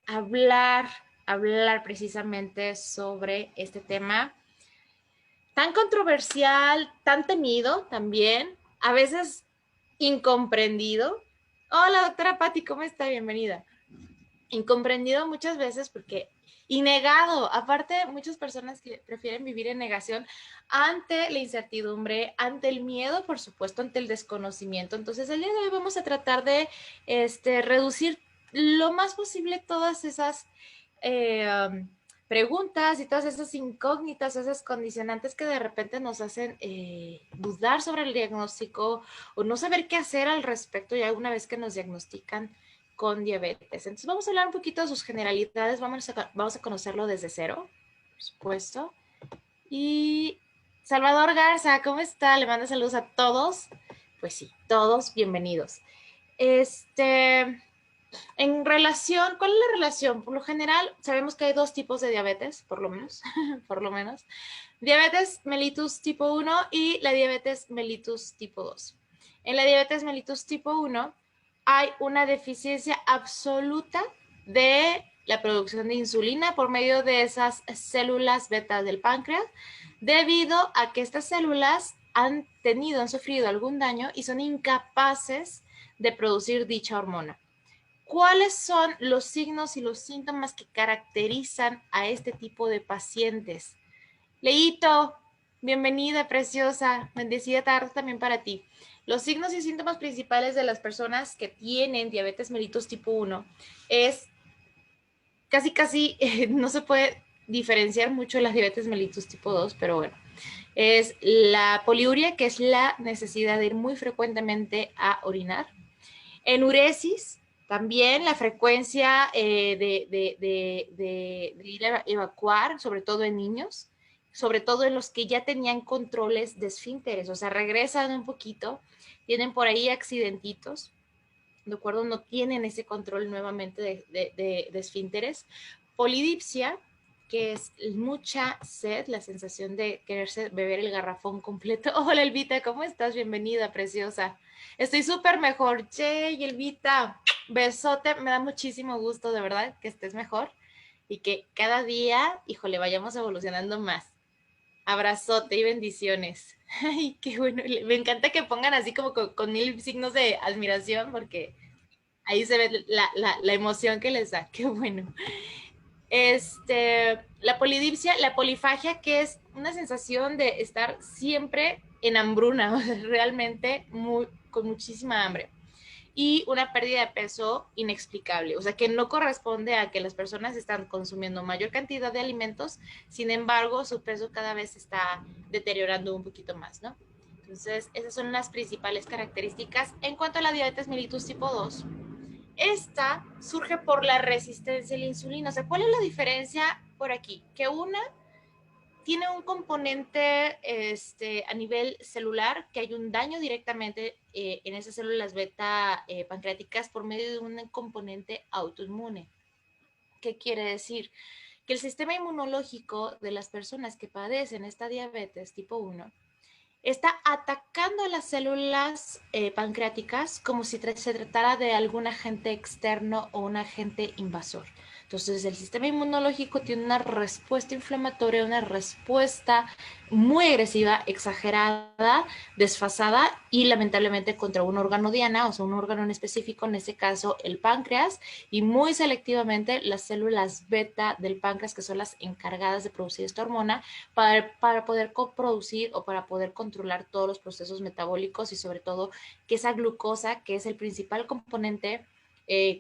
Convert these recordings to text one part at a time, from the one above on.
hablar, hablar precisamente sobre este tema tan controversial, tan temido también, a veces incomprendido. Hola, doctora Patti, ¿cómo está? Bienvenida. Incomprendido muchas veces porque y negado. Aparte, muchas personas que prefieren vivir en negación ante la incertidumbre, ante el miedo, por supuesto, ante el desconocimiento. Entonces, el día de hoy vamos a tratar de reducir lo más posible todas esas preguntas y todas esas incógnitas, esas condicionantes que de repente nos hacen dudar sobre el diagnóstico o no saber qué hacer al respecto ya una vez que nos diagnostican con diabetes. Entonces vamos a hablar un poquito de sus generalidades, vamos a conocerlo desde cero, por supuesto. Y Salvador Garza, ¿cómo está? Le mando saludos a todos. Pues sí, todos bienvenidos. En relación, ¿cuál es la relación? Por lo general, sabemos que hay dos tipos de diabetes, por lo menos, por lo menos. Diabetes mellitus tipo 1 y la diabetes mellitus tipo 2. En la diabetes mellitus tipo 1 hay una deficiencia absoluta de la producción de insulina por medio de esas células beta del páncreas, debido a que estas células han sufrido algún daño y son incapaces de producir dicha hormona. ¿Cuáles son los signos y los síntomas que caracterizan a este tipo de pacientes? Leito, bienvenida, preciosa. Bendecida tarde también para ti. Los signos y síntomas principales de las personas que tienen diabetes mellitus tipo 1 es casi, no se puede diferenciar mucho las diabetes mellitus tipo 2, pero bueno, es la poliuria, que es la necesidad de ir muy frecuentemente a orinar. Enuresis, también la frecuencia de ir a evacuar, sobre todo en niños, sobre todo en los que ya tenían controles de esfínteres, o sea, regresan un poquito, tienen por ahí accidentitos, ¿de acuerdo? No tienen ese control nuevamente de esfínteres. Polidipsia, que es mucha sed, la sensación de quererse beber el garrafón completo. Hola, Elvita, ¿cómo estás? Bienvenida, preciosa. Estoy súper mejor. Che, Elvita, besote, me da muchísimo gusto, de verdad, que estés mejor y que cada día, híjole, vayamos evolucionando más. Abrazote y bendiciones. Ay, qué bueno. Me encanta que pongan así como con mil signos de admiración porque ahí se ve la emoción que les da. Qué bueno. La polidipsia, la polifagia, que es una sensación de estar siempre en hambruna, o sea, realmente con muchísima hambre. Y una pérdida de peso inexplicable, o sea, que no corresponde a que las personas están consumiendo mayor cantidad de alimentos, sin embargo, su peso cada vez está deteriorando un poquito más, ¿no? Entonces, esas son las principales características. En cuanto a la diabetes mellitus tipo 2, esta surge por la resistencia a la insulina. O sea, ¿cuál es la diferencia por aquí? Que una tiene un componente a nivel celular, que hay un daño directamente en esas células beta pancreáticas por medio de un componente autoinmune. ¿Qué quiere decir? Que el sistema inmunológico de las personas que padecen esta diabetes tipo 1 está atacando a las células pancreáticas como si se tratara de algún agente externo o un agente invasor. Entonces, el sistema inmunológico tiene una respuesta inflamatoria, una respuesta muy agresiva, exagerada, desfasada y lamentablemente contra un órgano diana, o sea, un órgano en específico, en este caso el páncreas, y muy selectivamente las células beta del páncreas, que son las encargadas de producir esta hormona, para poder coproducir o para poder controlar todos los procesos metabólicos y sobre todo que esa glucosa, que es el principal componente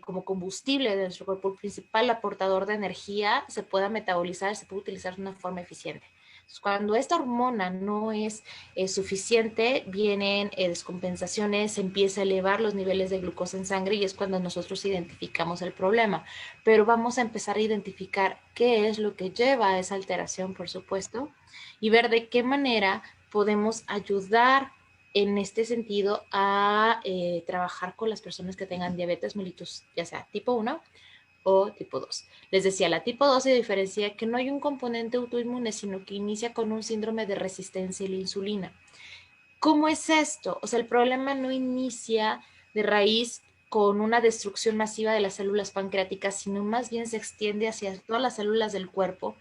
como combustible de nuestro cuerpo, el principal aportador de energía, se pueda metabolizar, se puede utilizar de una forma eficiente. Entonces, cuando esta hormona no es suficiente, vienen descompensaciones, se empieza a elevar los niveles de glucosa en sangre y es cuando nosotros identificamos el problema. Pero vamos a empezar a identificar qué es lo que lleva a esa alteración, por supuesto, y ver de qué manera podemos ayudar en este sentido a trabajar con las personas que tengan diabetes mellitus, ya sea tipo 1 o tipo 2. Les decía, la tipo 2 se diferencia que no hay un componente autoinmune, sino que inicia con un síndrome de resistencia a la insulina. ¿Cómo es esto? O sea, el problema no inicia de raíz con una destrucción masiva de las células pancreáticas, sino más bien se extiende hacia todas las células del cuerpo,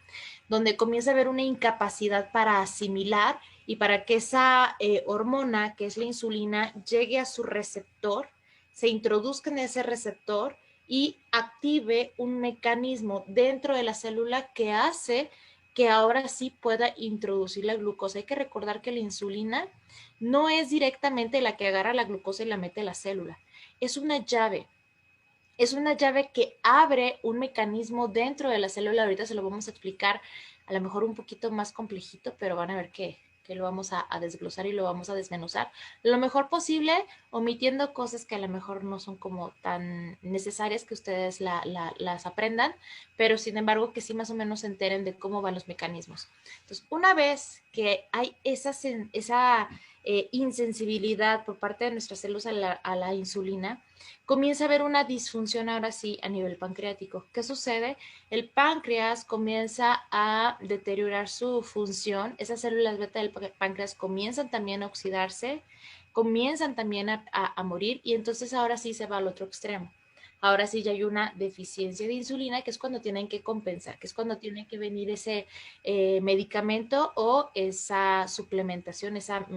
donde comienza a haber una incapacidad para asimilar y para que esa hormona, que es la insulina, llegue a su receptor, se introduzca en ese receptor y active un mecanismo dentro de la célula que hace que ahora sí pueda introducir la glucosa. Hay que recordar que la insulina no es directamente la que agarra la glucosa y la mete a la célula. Es una llave. Es una llave que abre un mecanismo dentro de la célula. Ahorita se lo vamos a explicar a lo mejor un poquito más complejito, pero van a ver que lo vamos a desglosar y lo vamos a desmenuzar lo mejor posible, omitiendo cosas que a lo mejor no son como tan necesarias que ustedes las aprendan, pero sin embargo que sí más o menos se enteren de cómo van los mecanismos. Entonces, una vez que hay esa insensibilidad por parte de nuestras células a la insulina, comienza a haber una disfunción ahora sí a nivel pancreático. ¿Qué sucede? El páncreas comienza a deteriorar su función, esas células beta del páncreas comienzan también a oxidarse, comienzan también a morir y entonces ahora sí se va al otro extremo. Ahora sí ya hay una deficiencia de insulina, que es cuando tienen que compensar, que es cuando tiene que venir ese medicamento o esa suplementación, esa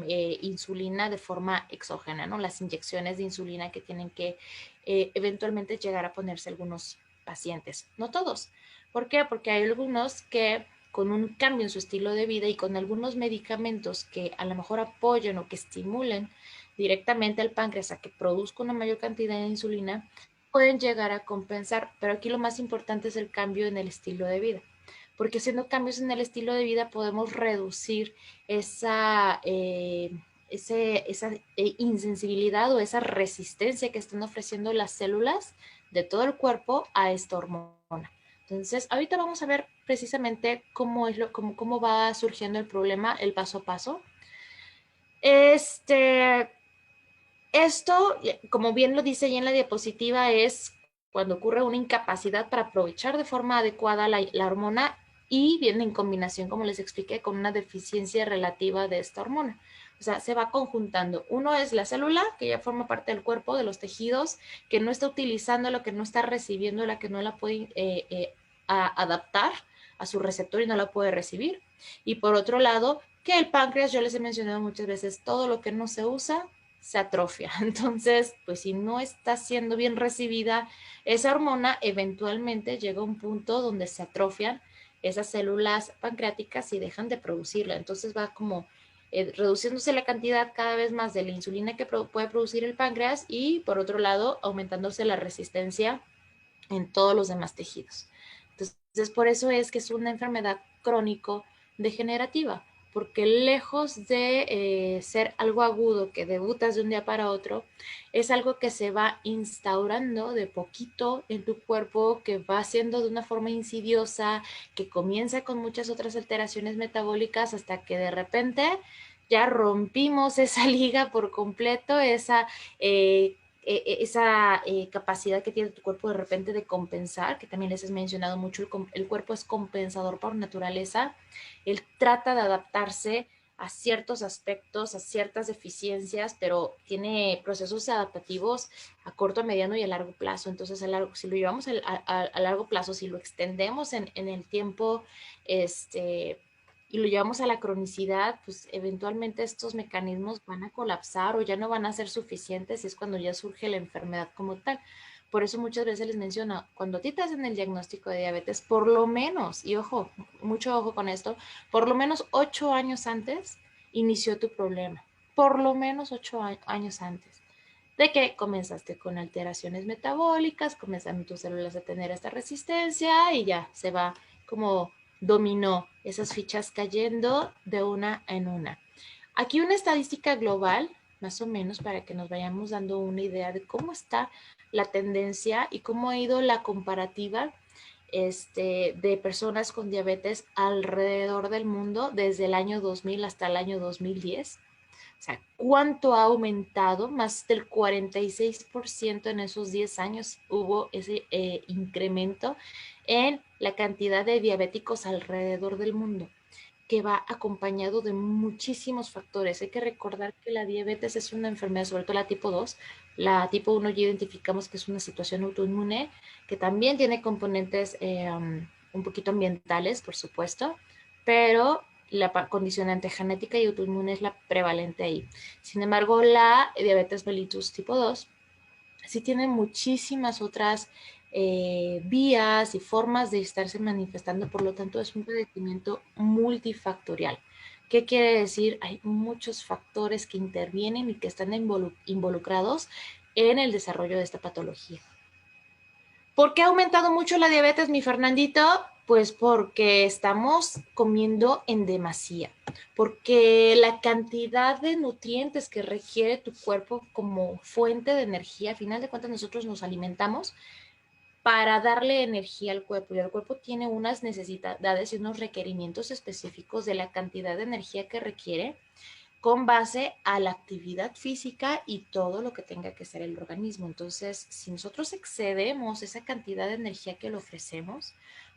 insulina de forma exógena, ¿no? Las inyecciones de insulina que tienen que eventualmente llegar a ponerse algunos pacientes, no todos. ¿Por qué? Porque hay algunos que con un cambio en su estilo de vida y con algunos medicamentos que a lo mejor apoyen o que estimulen directamente al páncreas a que produzca una mayor cantidad de insulina, pueden llegar a compensar, pero aquí lo más importante es el cambio en el estilo de vida, porque haciendo cambios en el estilo de vida podemos reducir esa, insensibilidad o esa resistencia que están ofreciendo las células de todo el cuerpo a esta hormona. Entonces, ahorita vamos a ver precisamente cómo va surgiendo el problema, el paso a paso. Esto, como bien lo dice ahí en la diapositiva, es cuando ocurre una incapacidad para aprovechar de forma adecuada la hormona y viene en combinación, como les expliqué, con una deficiencia relativa de esta hormona. O sea, se va conjuntando. Uno es la célula, que ya forma parte del cuerpo, de los tejidos, que no está utilizando lo que no está recibiendo, la que no la puede adaptar a su receptor y no la puede recibir. Y por otro lado, que el páncreas, yo les he mencionado muchas veces, todo lo que no se usa se atrofia. Entonces, pues si no está siendo bien recibida esa hormona, eventualmente llega un punto donde se atrofian esas células pancreáticas y dejan de producirla. Entonces va como reduciéndose la cantidad cada vez más de la insulina que puede producir el páncreas y por otro lado aumentándose la resistencia en todos los demás tejidos. Entonces, por eso es que es una enfermedad crónico-degenerativa, porque lejos de ser algo agudo que debutas de un día para otro, es algo que se va instaurando de poquito en tu cuerpo, que va haciendo de una forma insidiosa, que comienza con muchas otras alteraciones metabólicas hasta que de repente ya rompimos esa liga por completo, esa capacidad que tiene tu cuerpo de repente de compensar, que también les he mencionado mucho, el cuerpo es compensador por naturaleza, él trata de adaptarse a ciertos aspectos, a ciertas deficiencias, pero tiene procesos adaptativos a corto, a mediano y a largo plazo. Entonces, si lo llevamos a largo plazo, si lo extendemos en el tiempo, y lo llevamos a la cronicidad, pues eventualmente estos mecanismos van a colapsar o ya no van a ser suficientes y es cuando ya surge la enfermedad como tal. Por eso muchas veces les menciono, cuando a ti te hacen el diagnóstico de diabetes, por lo menos, y ojo, mucho ojo con esto, por lo menos 8 años antes inició tu problema. Por lo menos 8 años antes de que comenzaste con alteraciones metabólicas, comenzaron tus células a tener esta resistencia y ya se va como dominó esas fichas cayendo de una en una. Aquí una estadística global, más o menos, para que nos vayamos dando una idea de cómo está la tendencia y cómo ha ido la comparativa de personas con diabetes alrededor del mundo desde el año 2000 hasta el año 2010. O sea, ¿cuánto ha aumentado? Más del 46% en esos 10 años hubo ese incremento en la cantidad de diabéticos alrededor del mundo. que va acompañado de muchísimos factores. Hay que recordar que la diabetes es una enfermedad, sobre todo la tipo 2. La tipo 1 ya identificamos que es una situación autoinmune, que también tiene componentes un poquito ambientales, por supuesto, pero la condicionante genética y autoinmune es la prevalente ahí. Sin embargo, la diabetes mellitus tipo 2 sí tiene muchísimas otras vías y formas de estarse manifestando, por lo tanto es un padecimiento multifactorial. ¿Qué quiere decir? Hay muchos factores que intervienen y que están involucrados en el desarrollo de esta patología. ¿Por qué ha aumentado mucho la diabetes, mi Fernandito? Pues porque estamos comiendo en demasía, porque la cantidad de nutrientes que requiere tu cuerpo como fuente de energía, a final de cuentas nosotros nos alimentamos para darle energía al cuerpo y el cuerpo tiene unas necesidades y unos requerimientos específicos de la cantidad de energía que requiere con base a la actividad física y todo lo que tenga que ser el organismo. Entonces, si nosotros excedemos esa cantidad de energía que le ofrecemos,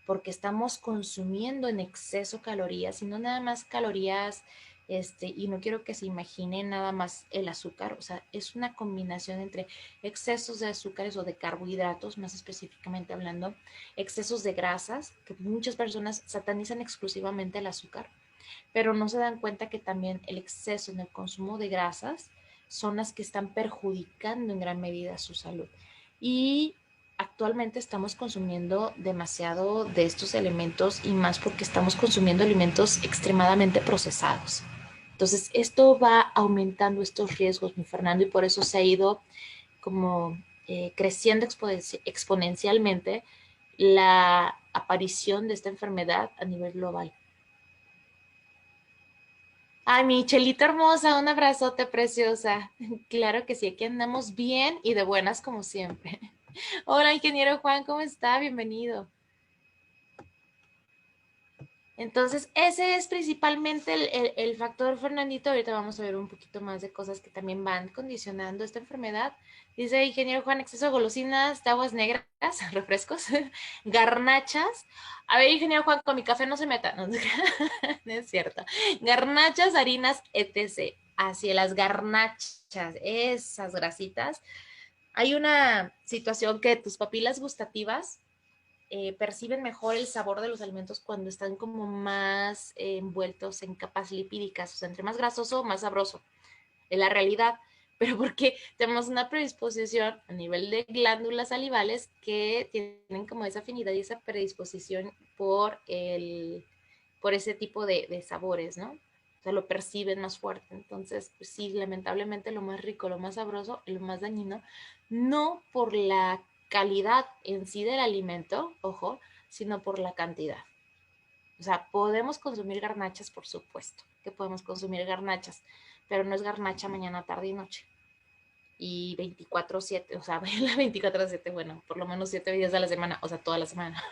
porque estamos consumiendo en exceso calorías, y no nada más calorías, y no quiero que se imaginen nada más el azúcar, o sea, es una combinación entre excesos de azúcares o de carbohidratos, más específicamente hablando, excesos de grasas, que muchas personas satanizan exclusivamente el azúcar, pero no se dan cuenta que también el exceso en el consumo de grasas son las que están perjudicando en gran medida su salud. Y actualmente estamos consumiendo demasiado de estos elementos y más porque estamos consumiendo alimentos extremadamente procesados. Entonces, esto va aumentando estos riesgos, mi Fernando, y por eso se ha ido como creciendo exponencialmente la aparición de esta enfermedad a nivel global. Ay, mi Chelita hermosa, un abrazote preciosa. Claro que sí, aquí andamos bien y de buenas como siempre. Hola, ingeniero Juan, ¿cómo está? Bienvenido. Entonces, ese es principalmente el factor, Fernandito. Ahorita vamos a ver un poquito más de cosas que también van condicionando esta enfermedad. Dice ingeniero Juan, exceso de golosinas, de aguas negras, refrescos, garnachas. A ver, ingeniero Juan, con mi café no se meta. No, no es cierto. Garnachas, harinas, etc. Así, las garnachas, esas grasitas. Hay una situación que tus papilas gustativas perciben mejor el sabor de los alimentos cuando están como más envueltos en capas lipídicas, o sea, entre más grasoso, más sabroso, es la realidad, pero porque tenemos una predisposición a nivel de glándulas salivales que tienen como esa afinidad y esa predisposición por ese tipo de sabores, ¿no? O sea, lo perciben más fuerte. Entonces, pues sí, lamentablemente lo más rico, lo más sabroso, lo más dañino, no por la calidad en sí del alimento, ojo, sino por la cantidad. O sea, podemos consumir garnachas, por supuesto, que podemos consumir garnachas, pero no es garnacha mañana, tarde y noche. Y 24/7, o sea, la 24/7, bueno, por lo menos 7 días a la semana, o sea, toda la semana.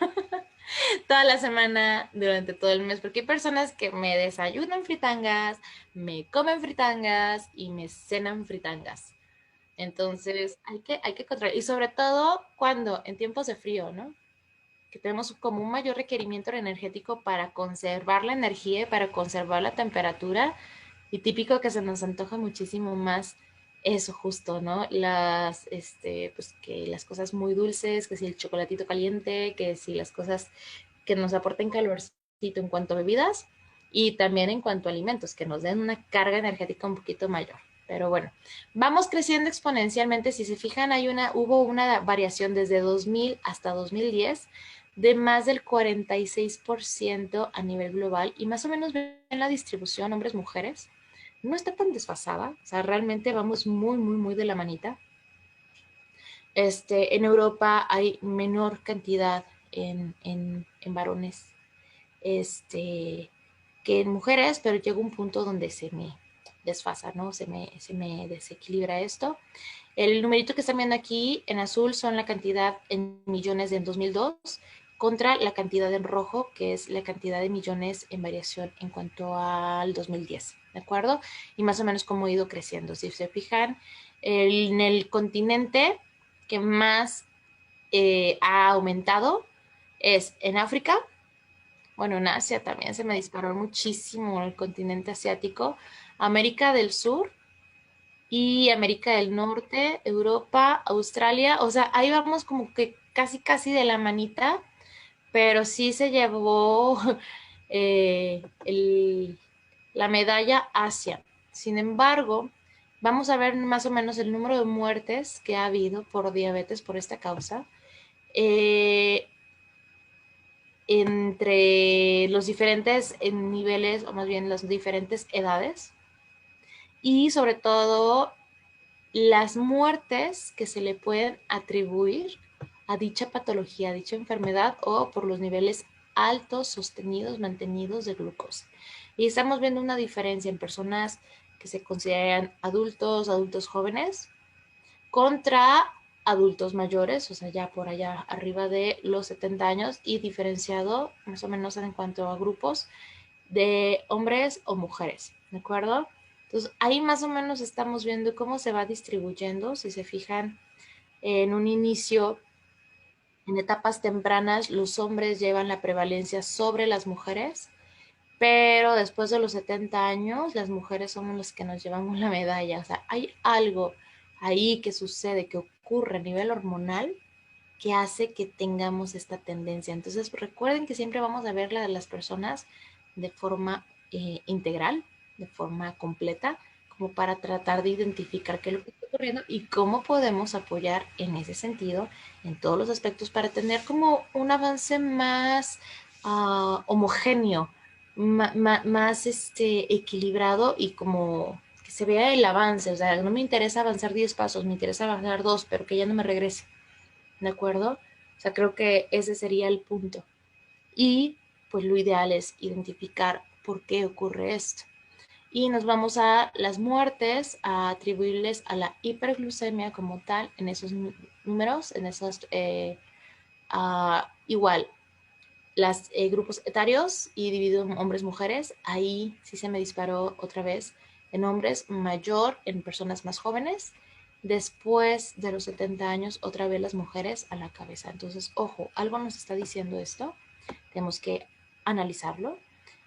Toda la semana, durante todo el mes, porque hay personas que me desayunan fritangas, me comen fritangas y me cenan fritangas. Entonces, hay que controlar. Y sobre todo cuando en tiempos de frío, ¿no? Que tenemos como un mayor requerimiento energético para conservar la energía y para conservar la temperatura. Y típico que se nos antoja muchísimo más eso justo, ¿no? Pues que las cosas muy dulces, que si el chocolatito caliente, que si las cosas que nos aporten calorcito en cuanto a bebidas y también en cuanto a alimentos, que nos den una carga energética un poquito mayor. Pero bueno, vamos creciendo exponencialmente. Si se fijan, hubo una variación desde 2000 hasta 2010 de más del 46% a nivel global y más o menos ven la distribución hombres-mujeres. No está tan desfasada, o sea, realmente vamos muy, muy, muy de la manita. En Europa hay menor cantidad en varones que en mujeres, pero llega un punto donde se me desfasa, ¿no? Se me desequilibra esto. El numerito que están viendo aquí en azul son la cantidad en millones en 2002 contra la cantidad en rojo, que es la cantidad de millones en variación en cuanto al 2010, ¿de acuerdo? Y más o menos cómo ha ido creciendo. Si se fijan, en el continente que más ha aumentado es en África, Bueno, en Asia también se me disparó muchísimo el continente asiático, América del Sur y América del Norte, Europa, Australia, o sea, ahí vamos como que casi casi de la manita, pero sí se llevó la medalla Asia. Sin embargo, vamos a ver más o menos el número de muertes que ha habido por diabetes por esta causa. Eh, Entre los diferentes niveles, o más bien las diferentes edades, y sobre todo las muertes que se le pueden atribuir a dicha patología, a dicha enfermedad o por los niveles altos, sostenidos, mantenidos de glucosa. Y estamos viendo una diferencia en personas que se consideran adultos, adultos jóvenes, contra adultos mayores, o sea, ya por allá arriba de los 70 años y diferenciado más o menos en cuanto a grupos de hombres o mujeres, ¿de acuerdo? Entonces, ahí más o menos estamos viendo cómo se va distribuyendo. Si se fijan, en un inicio, en etapas tempranas, los hombres llevan la prevalencia sobre las mujeres, pero después de los 70 años, las mujeres somos las que nos llevamos la medalla. O sea, hay algo ahí que sucede, que ocurre a nivel hormonal, que hace que tengamos esta tendencia. Entonces, recuerden que siempre vamos a ver a las personas de forma integral, de forma completa, como para tratar de identificar qué es lo que está ocurriendo y cómo podemos apoyar en ese sentido, en todos los aspectos, para tener como un avance más homogéneo, más equilibrado y como que se vea el avance. O sea, no me interesa avanzar 10 pasos, me interesa avanzar 2, pero que ya no me regrese. ¿De acuerdo? O sea, creo que ese sería el punto. Y pues lo ideal es identificar por qué ocurre esto. Y nos vamos a las muertes, a atribuirles a la hiperglucemia como tal, en esos números, en esos, igual, los grupos etarios y dividido en hombres, mujeres, ahí sí se me disparó otra vez en hombres mayor, en personas más jóvenes, después de los 70 años, otra vez las mujeres a la cabeza. Entonces, ojo, algo nos está diciendo esto, tenemos que analizarlo.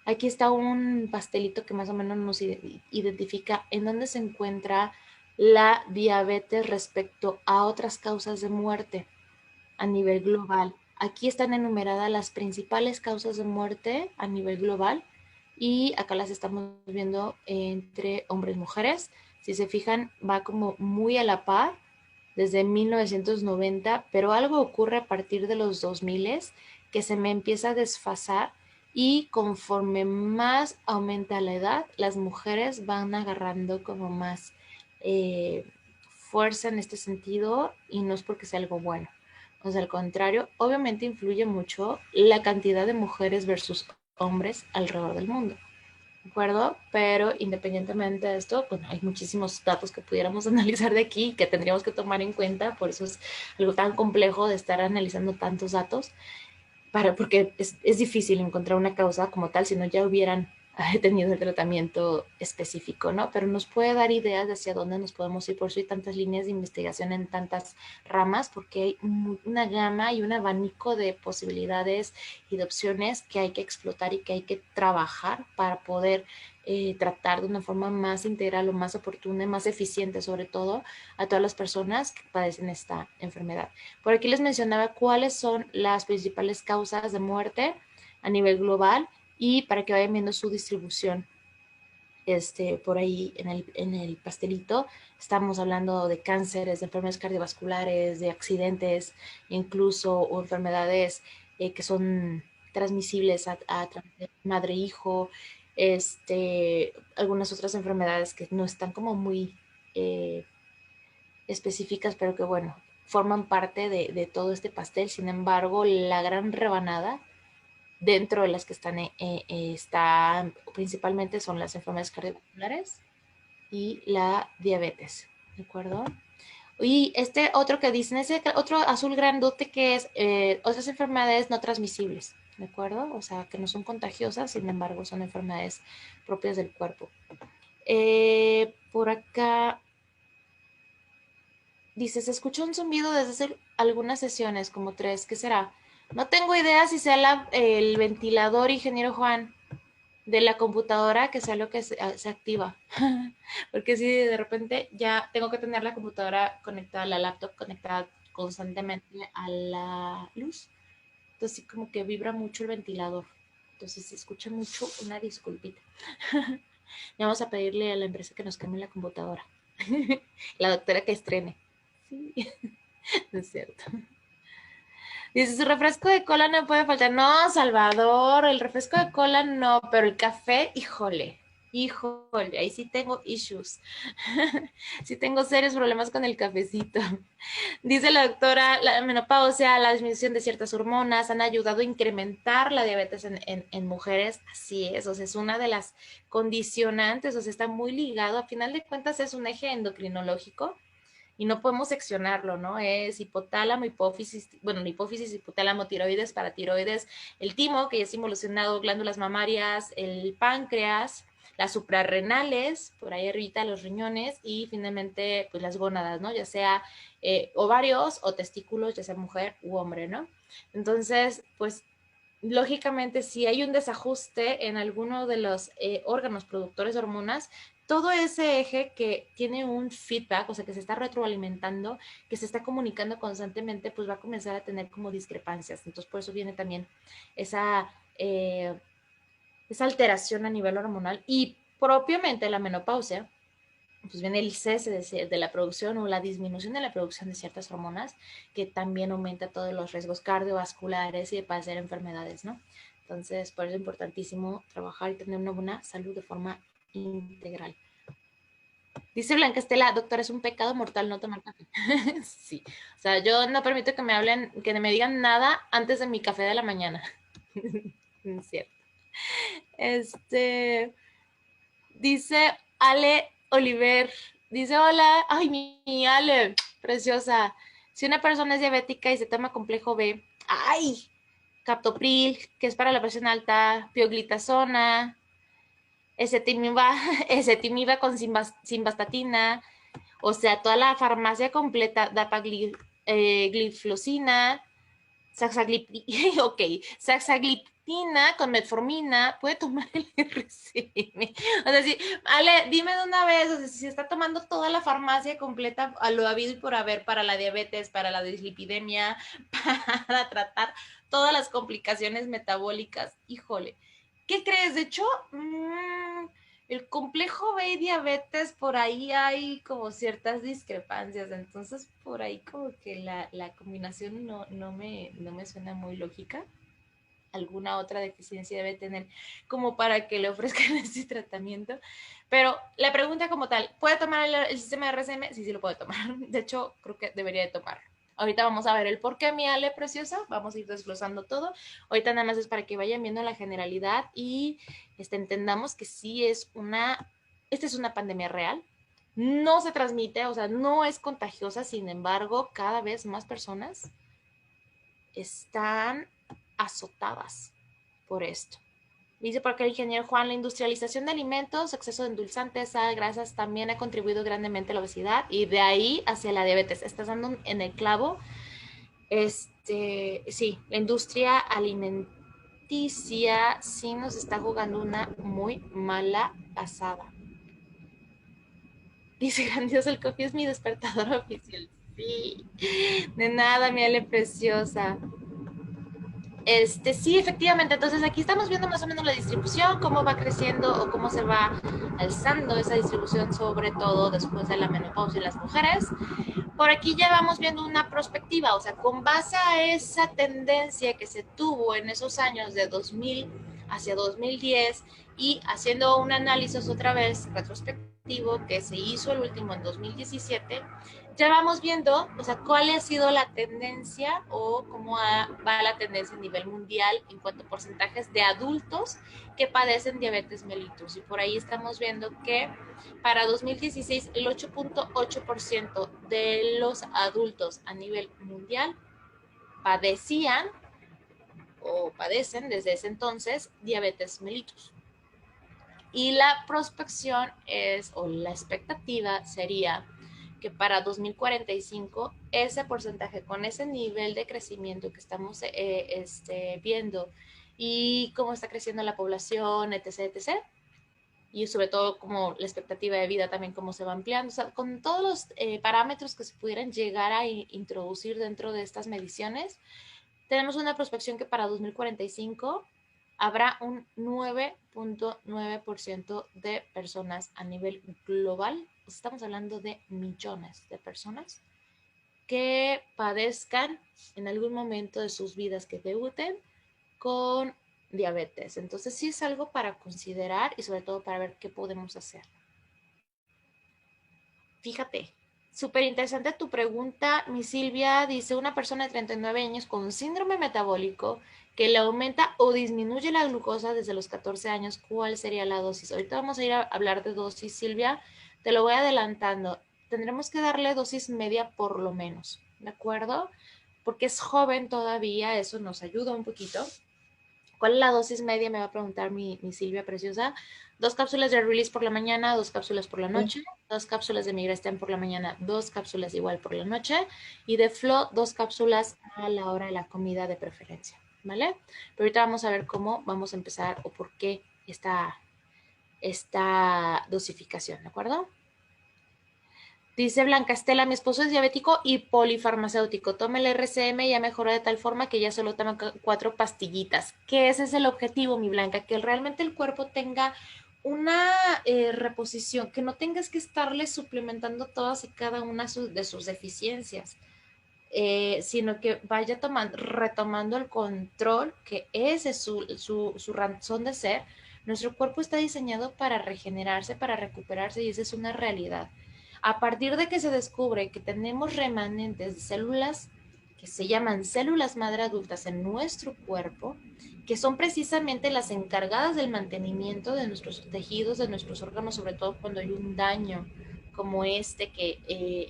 Aquí está un pastelito que más o menos nos identifica en dónde se encuentra la diabetes respecto a otras causas de muerte a nivel global. Aquí están enumeradas las principales causas de muerte a nivel global y acá las estamos viendo entre hombres y mujeres. Si se fijan, va como muy a la par desde 1990, pero algo ocurre a partir de los 2000 que se me empieza a desfasar y conforme más aumenta la edad, las mujeres van agarrando como más fuerza en este sentido y no es porque sea algo bueno. O sea, al contrario, obviamente influye mucho la cantidad de mujeres versus hombres alrededor del mundo. ¿De acuerdo? Pero independientemente de esto, pues hay muchísimos datos que pudiéramos analizar de aquí que tendríamos que tomar en cuenta, por eso es algo tan complejo de estar analizando tantos datos, porque es difícil encontrar una causa como tal, si no ya hubieran tenido el tratamiento específico, ¿no? Pero nos puede dar ideas de hacia dónde nos podemos ir, por eso hay tantas líneas de investigación en tantas ramas, porque hay una gama y un abanico de posibilidades y de opciones que hay que explotar y que hay que trabajar para poder tratar de una forma más integral o más oportuna y más eficiente, sobre todo, a todas las personas que padecen esta enfermedad. Por aquí les mencionaba cuáles son las principales causas de muerte a nivel global y para que vayan viendo su distribución. Por ahí en el pastelito estamos hablando de cánceres, de enfermedades cardiovasculares, de accidentes, incluso o enfermedades que son transmisibles a través de madre-hijo, algunas otras enfermedades que no están como muy eh, específicas, pero que bueno, forman parte de todo este pastel. Sin embargo, la gran rebanada dentro de las que están principalmente son las enfermedades cardiovasculares y la diabetes, ¿de acuerdo? Y este otro que dicen, ese otro azul grandote que es otras enfermedades no transmisibles, ¿de acuerdo? O sea, que no son contagiosas, sin embargo, son enfermedades propias del cuerpo. Por acá dice, se escuchó un zumbido desde hace algunas sesiones, como tres, ¿qué será? No tengo idea si sea el ventilador, ingeniero Juan, de la computadora, que sea lo que se activa. Porque si de repente ya tengo que tener la computadora conectada, la laptop conectada constantemente a la luz. Entonces sí como que vibra mucho el ventilador. Entonces si escucha mucho, una disculpita. Y vamos a pedirle a la empresa que nos cambie la computadora. La doctora que estrene. Sí, no es cierto. Dice, su refresco de cola no puede faltar. No, Salvador, el refresco de cola no, pero el café, híjole, híjole, ahí sí tengo issues. Sí tengo serios problemas con el cafecito. Dice la doctora, la menopausia, la disminución de ciertas hormonas han ayudado a incrementar la diabetes en mujeres. Así es, o sea, es una de las condicionantes, o sea, está muy ligado. A final de cuentas es un eje endocrinológico y no podemos seccionarlo, ¿no? Es hipotálamo, hipófisis, bueno, hipófisis, hipotálamo, tiroides, paratiroides, el timo, que ya es involucionado, glándulas mamarias, el páncreas, las suprarrenales, por ahí arriba los riñones y finalmente pues las gónadas, ¿no? Ya sea ovarios o testículos, ya sea mujer u hombre, ¿no? Entonces, pues lógicamente si hay un desajuste en alguno de los órganos productores de hormonas, todo ese eje que tiene un feedback, o sea, que se está retroalimentando, que se está comunicando constantemente, pues va a comenzar a tener como discrepancias. Entonces, por eso viene también esa, eh, esa alteración a nivel hormonal y propiamente la menopausia, pues viene el cese de la producción o la disminución de la producción de ciertas hormonas, que también aumenta todos los riesgos cardiovasculares y de padecer enfermedades, ¿no? Entonces, por eso es importantísimo trabajar y tener una buena salud de forma integral. Dice Blanca Estela, doctor, es un pecado mortal no tomar café. Sí, o sea, yo no permito que me hablen, que me digan nada antes de mi café de la mañana. Es cierto. Este, dice Ale Oliver, dice, hola, ay, mi Ale, preciosa. Si una persona es diabética y se toma complejo B, ay, captopril, que es para la presión alta, pioglitazona, ezetimiba, ezetimiba con simvastatina, o sea, toda la farmacia completa, dapagliflozina, ok, saxagliptina con metformina, puede tomar el RCM. O sea, sí, Ale, dime de una vez, o sea, si está tomando toda la farmacia completa a lo habido y por haber para la diabetes, para la dislipidemia, para tratar todas las complicaciones metabólicas, híjole. ¿Qué crees? De hecho, el complejo B y diabetes, por ahí hay como ciertas discrepancias, entonces por ahí como que la combinación no me suena muy lógica. Alguna otra deficiencia debe tener como para que le ofrezcan ese tratamiento. Pero la pregunta como tal, ¿puede tomar el sistema de RCM? Sí, sí lo puede tomar. De hecho, creo que debería de tomar. Ahorita vamos a ver el por qué, mi Ale preciosa. Vamos a ir desglosando todo. Ahorita nada más es para que vayan viendo la generalidad y entendamos que sí es esta es una pandemia real. No se transmite, o sea, no es contagiosa. Sin embargo, cada vez más personas están azotadas por esto. Dice por acá el ingeniero Juan, la industrialización de alimentos, exceso de endulzantes, sal, grasas, también ha contribuido grandemente a la obesidad y de ahí hacia la diabetes. Estás dando en el clavo. Sí, la industria alimenticia sí nos está jugando una muy mala pasada. Dice, grandioso, el coffee es mi despertador oficial. Sí, de nada, mi Ale preciosa. Sí, efectivamente. Entonces aquí estamos viendo más o menos la distribución, cómo va creciendo o cómo se va alzando esa distribución, sobre todo después de la menopausia en las mujeres. Por aquí ya vamos viendo una perspectiva, o sea, con base a esa tendencia que se tuvo en esos años de 2000 hacia 2010 y haciendo un análisis otra vez retrospectivo que se hizo el último en 2017, ya vamos viendo, o sea, cuál ha sido la tendencia o cómo va la tendencia a nivel mundial en cuanto a porcentajes de adultos que padecen diabetes mellitus. Y por ahí estamos viendo que para 2016 el 8.8% de los adultos a nivel mundial padecían o padecen desde ese entonces diabetes mellitus. Y la prospección es, o la expectativa sería que para 2045 ese porcentaje, con ese nivel de crecimiento que estamos viendo y cómo está creciendo la población, etc., etc., y sobre todo como la expectativa de vida también cómo se va ampliando, o sea, con todos los parámetros que se pudieran llegar a introducir dentro de estas mediciones, tenemos una prospección que para 2045 habrá un 9.9% de personas a nivel global, estamos hablando de millones de personas, que padezcan en algún momento de sus vidas, que debuten con diabetes. Entonces sí es algo para considerar y sobre todo para ver qué podemos hacer. Fíjate, súper interesante tu pregunta, mi Silvia. Dice, una persona de 39 años con síndrome metabólico que le aumenta o disminuye la glucosa desde los 14 años, ¿cuál sería la dosis? Ahorita vamos a ir a hablar de dosis, Silvia. Te lo voy adelantando. Tendremos que darle dosis media por lo menos, ¿de acuerdo? Porque es joven todavía, eso nos ayuda un poquito. ¿Cuál es la dosis media? Me va a preguntar mi Silvia preciosa. 2 cápsulas de release por la mañana, 2 cápsulas por la noche, 2 cápsulas de migrastem por la mañana, 2 cápsulas igual por la noche, y de Flo 2 cápsulas a la hora de la comida de preferencia, ¿vale? Pero ahorita vamos a ver cómo vamos a empezar o por qué esta dosificación, ¿de acuerdo? Dice Blanca Estela, mi esposo es diabético y polifarmacéutico. Toma el RCM y ya mejoró de tal forma que ya solo toma 4 pastillitas. Que ese es el objetivo, mi Blanca, que realmente el cuerpo tenga una reposición, que no tengas que estarle suplementando todas y cada una de sus deficiencias, sino que vaya retomando el control, que ese es su razón de ser. Nuestro cuerpo está diseñado para regenerarse, para recuperarse, y esa es una realidad. A partir de que se descubre que tenemos remanentes de células que se llaman células madre adultas en nuestro cuerpo, que son precisamente las encargadas del mantenimiento de nuestros tejidos, de nuestros órganos, sobre todo cuando hay un daño como este que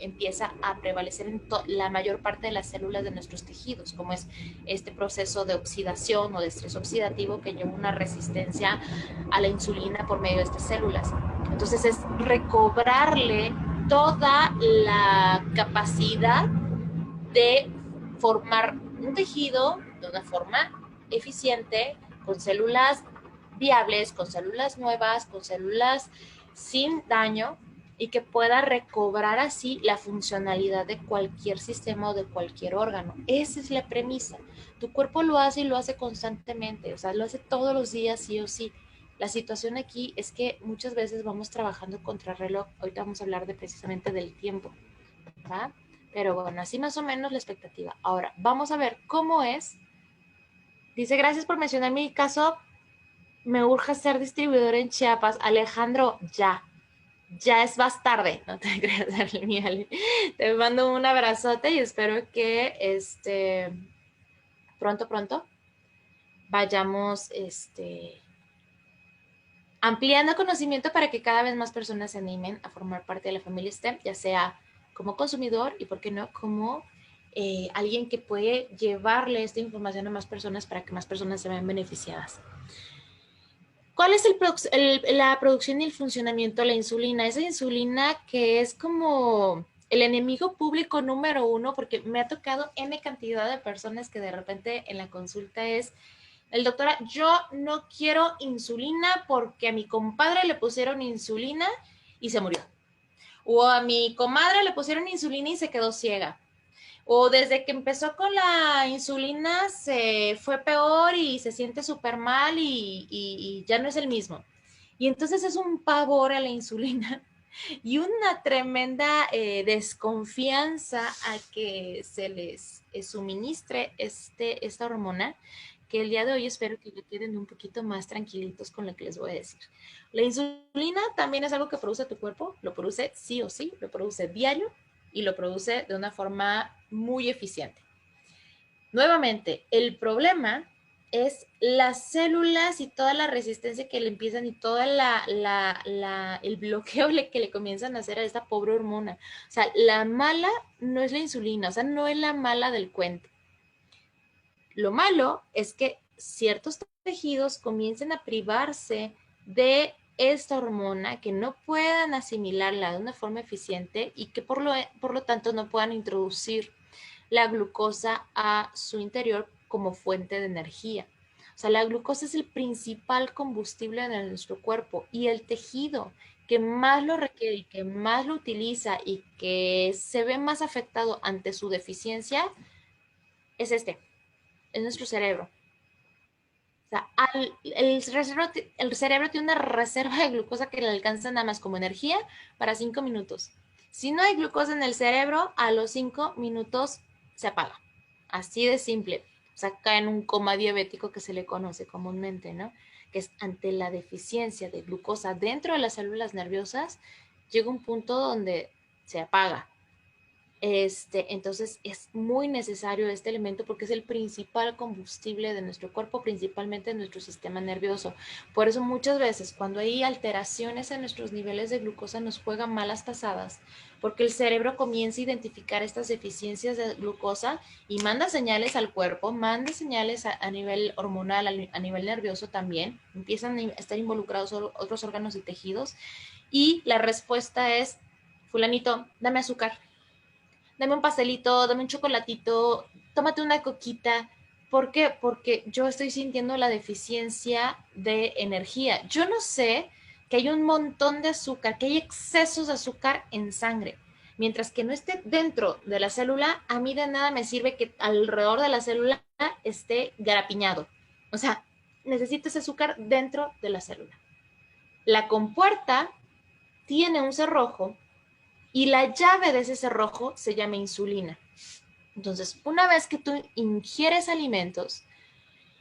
empieza a prevalecer en la mayor parte de las células de nuestros tejidos, como es este proceso de oxidación o de estrés oxidativo que lleva una resistencia a la insulina por medio de estas células. Entonces es recobrarle toda la capacidad de formar un tejido de una forma eficiente, con células viables, con células nuevas, con células sin daño, y que pueda recobrar así la funcionalidad de cualquier sistema o de cualquier órgano. Esa es la premisa. Tu cuerpo lo hace y lo hace constantemente, o sea, lo hace todos los días, sí o sí. La situación aquí es que muchas veces vamos trabajando contra reloj. Ahorita vamos a hablar precisamente del tiempo, ¿va? Pero bueno, así más o menos la expectativa. Ahora, vamos a ver cómo es. Dice, gracias por mencionar mi caso. Me urge ser distribuidor en Chiapas. Alejandro, ya es más tarde. No te creas, Ale. Te mando un abrazote y espero que pronto vayamos ampliando conocimiento para que cada vez más personas se animen a formar parte de la familia STEM, ya sea como consumidor y, por qué no, como alguien que puede llevarle esta información a más personas para que más personas se vean beneficiadas. ¿Cuál es la producción y el funcionamiento de la insulina? Esa insulina que es como el enemigo público número uno, porque me ha tocado N cantidad de personas que de repente en la consulta es, el doctora, yo no quiero insulina porque a mi compadre le pusieron insulina y se murió. O a mi comadre le pusieron insulina y se quedó ciega. O desde que empezó con la insulina se fue peor y se siente súper mal y ya no es el mismo. Y entonces es un pavor a la insulina y una tremenda desconfianza a que se les suministre esta hormona, que el día de hoy espero que ya queden un poquito más tranquilitos con lo que les voy a decir. La insulina también es algo que produce tu cuerpo, lo produce sí o sí, lo produce diario y lo produce de una forma muy eficiente. Nuevamente, el problema es las células y toda la resistencia que le empiezan y todo el bloqueo que le comienzan a hacer a esta pobre hormona. O sea, la mala no es la insulina, o sea, no es la mala del cuento. Lo malo es que ciertos tejidos comiencen a privarse de esta hormona, que no puedan asimilarla de una forma eficiente y que por lo tanto no puedan introducir la glucosa a su interior como fuente de energía. O sea, la glucosa es el principal combustible de nuestro cuerpo y el tejido que más lo requiere y que más lo utiliza y que se ve más afectado ante su deficiencia es es nuestro cerebro. O sea, el cerebro tiene una reserva de glucosa que le alcanza nada más como energía para 5 minutos. Si no hay glucosa en el cerebro, a los 5 minutos se apaga. Así de simple. O sea, cae en un coma diabético que se le conoce comúnmente, ¿no? Que es ante la deficiencia de glucosa dentro de las células nerviosas, llega un punto donde se apaga. Entonces es muy necesario este elemento porque es el principal combustible de nuestro cuerpo, principalmente de nuestro sistema nervioso. Por eso muchas veces cuando hay alteraciones en nuestros niveles de glucosa nos juegan malas pasadas, porque el cerebro comienza a identificar estas deficiencias de glucosa y manda señales al cuerpo, manda señales a nivel hormonal, a nivel nervioso también, empiezan a estar involucrados otros órganos y tejidos y la respuesta es, fulanito, dame azúcar, dame un pastelito, dame un chocolatito, tómate una coquita. ¿Por qué? Porque yo estoy sintiendo la deficiencia de energía. Yo no sé que hay un montón de azúcar, que hay excesos de azúcar en sangre. Mientras que no esté dentro de la célula, a mí de nada me sirve que alrededor de la célula esté garapiñado. O sea, necesito ese azúcar dentro de la célula. La compuerta tiene un cerrojo y la llave de ese cerrojo se llama insulina. Entonces, una vez que tú ingieres alimentos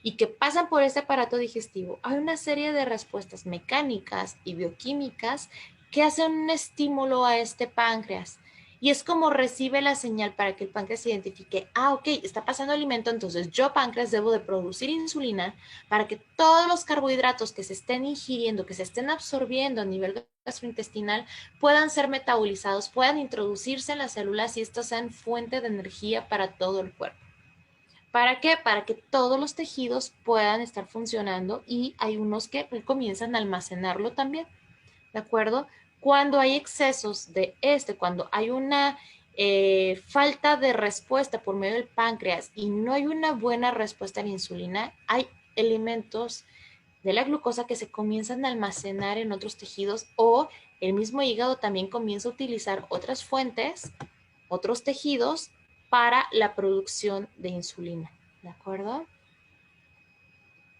y que pasan por este aparato digestivo, hay una serie de respuestas mecánicas y bioquímicas que hacen un estímulo a este páncreas. Y es como recibe la señal para que el páncreas identifique, ok, está pasando alimento, entonces yo, páncreas, debo de producir insulina para que todos los carbohidratos que se estén ingiriendo, que se estén absorbiendo a nivel gastrointestinal, puedan ser metabolizados, puedan introducirse en las células y estos sean fuente de energía para todo el cuerpo. ¿Para qué? Para que todos los tejidos puedan estar funcionando y hay unos que comienzan a almacenarlo también, ¿de acuerdo? Cuando hay excesos de cuando hay una falta de respuesta por medio del páncreas y no hay una buena respuesta a la insulina, hay elementos de la glucosa que se comienzan a almacenar en otros tejidos o el mismo hígado también comienza a utilizar otras fuentes, otros tejidos para la producción de insulina, ¿de acuerdo?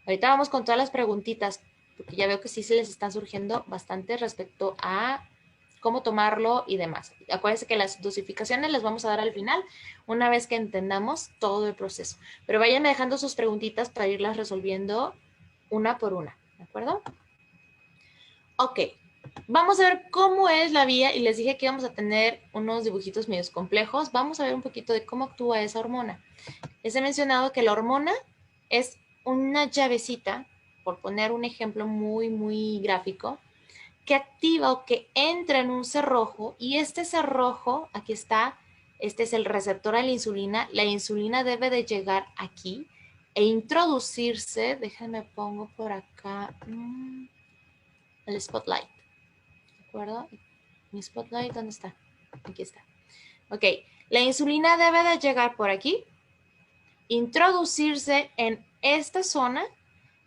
Ahorita vamos con todas las preguntitas, porque ya veo que sí se les están surgiendo bastante respecto a cómo tomarlo y demás. Acuérdense que las dosificaciones las vamos a dar al final, una vez que entendamos todo el proceso. Pero vayan dejando sus preguntitas para irlas resolviendo una por una, ¿de acuerdo? Ok, vamos a ver cómo es la vía y les dije que íbamos a tener unos dibujitos medios complejos. Vamos a ver un poquito de cómo actúa esa hormona. Les he mencionado que la hormona es una llavecita, por poner un ejemplo muy gráfico, que activa o que entra en un cerrojo y este cerrojo, aquí está, este es el receptor a la insulina debe de llegar aquí e introducirse, déjenme pongo por acá el spotlight, ¿de acuerdo? Mi spotlight, ¿dónde está? Aquí está. Ok, la insulina debe de llegar por aquí, introducirse en esta zona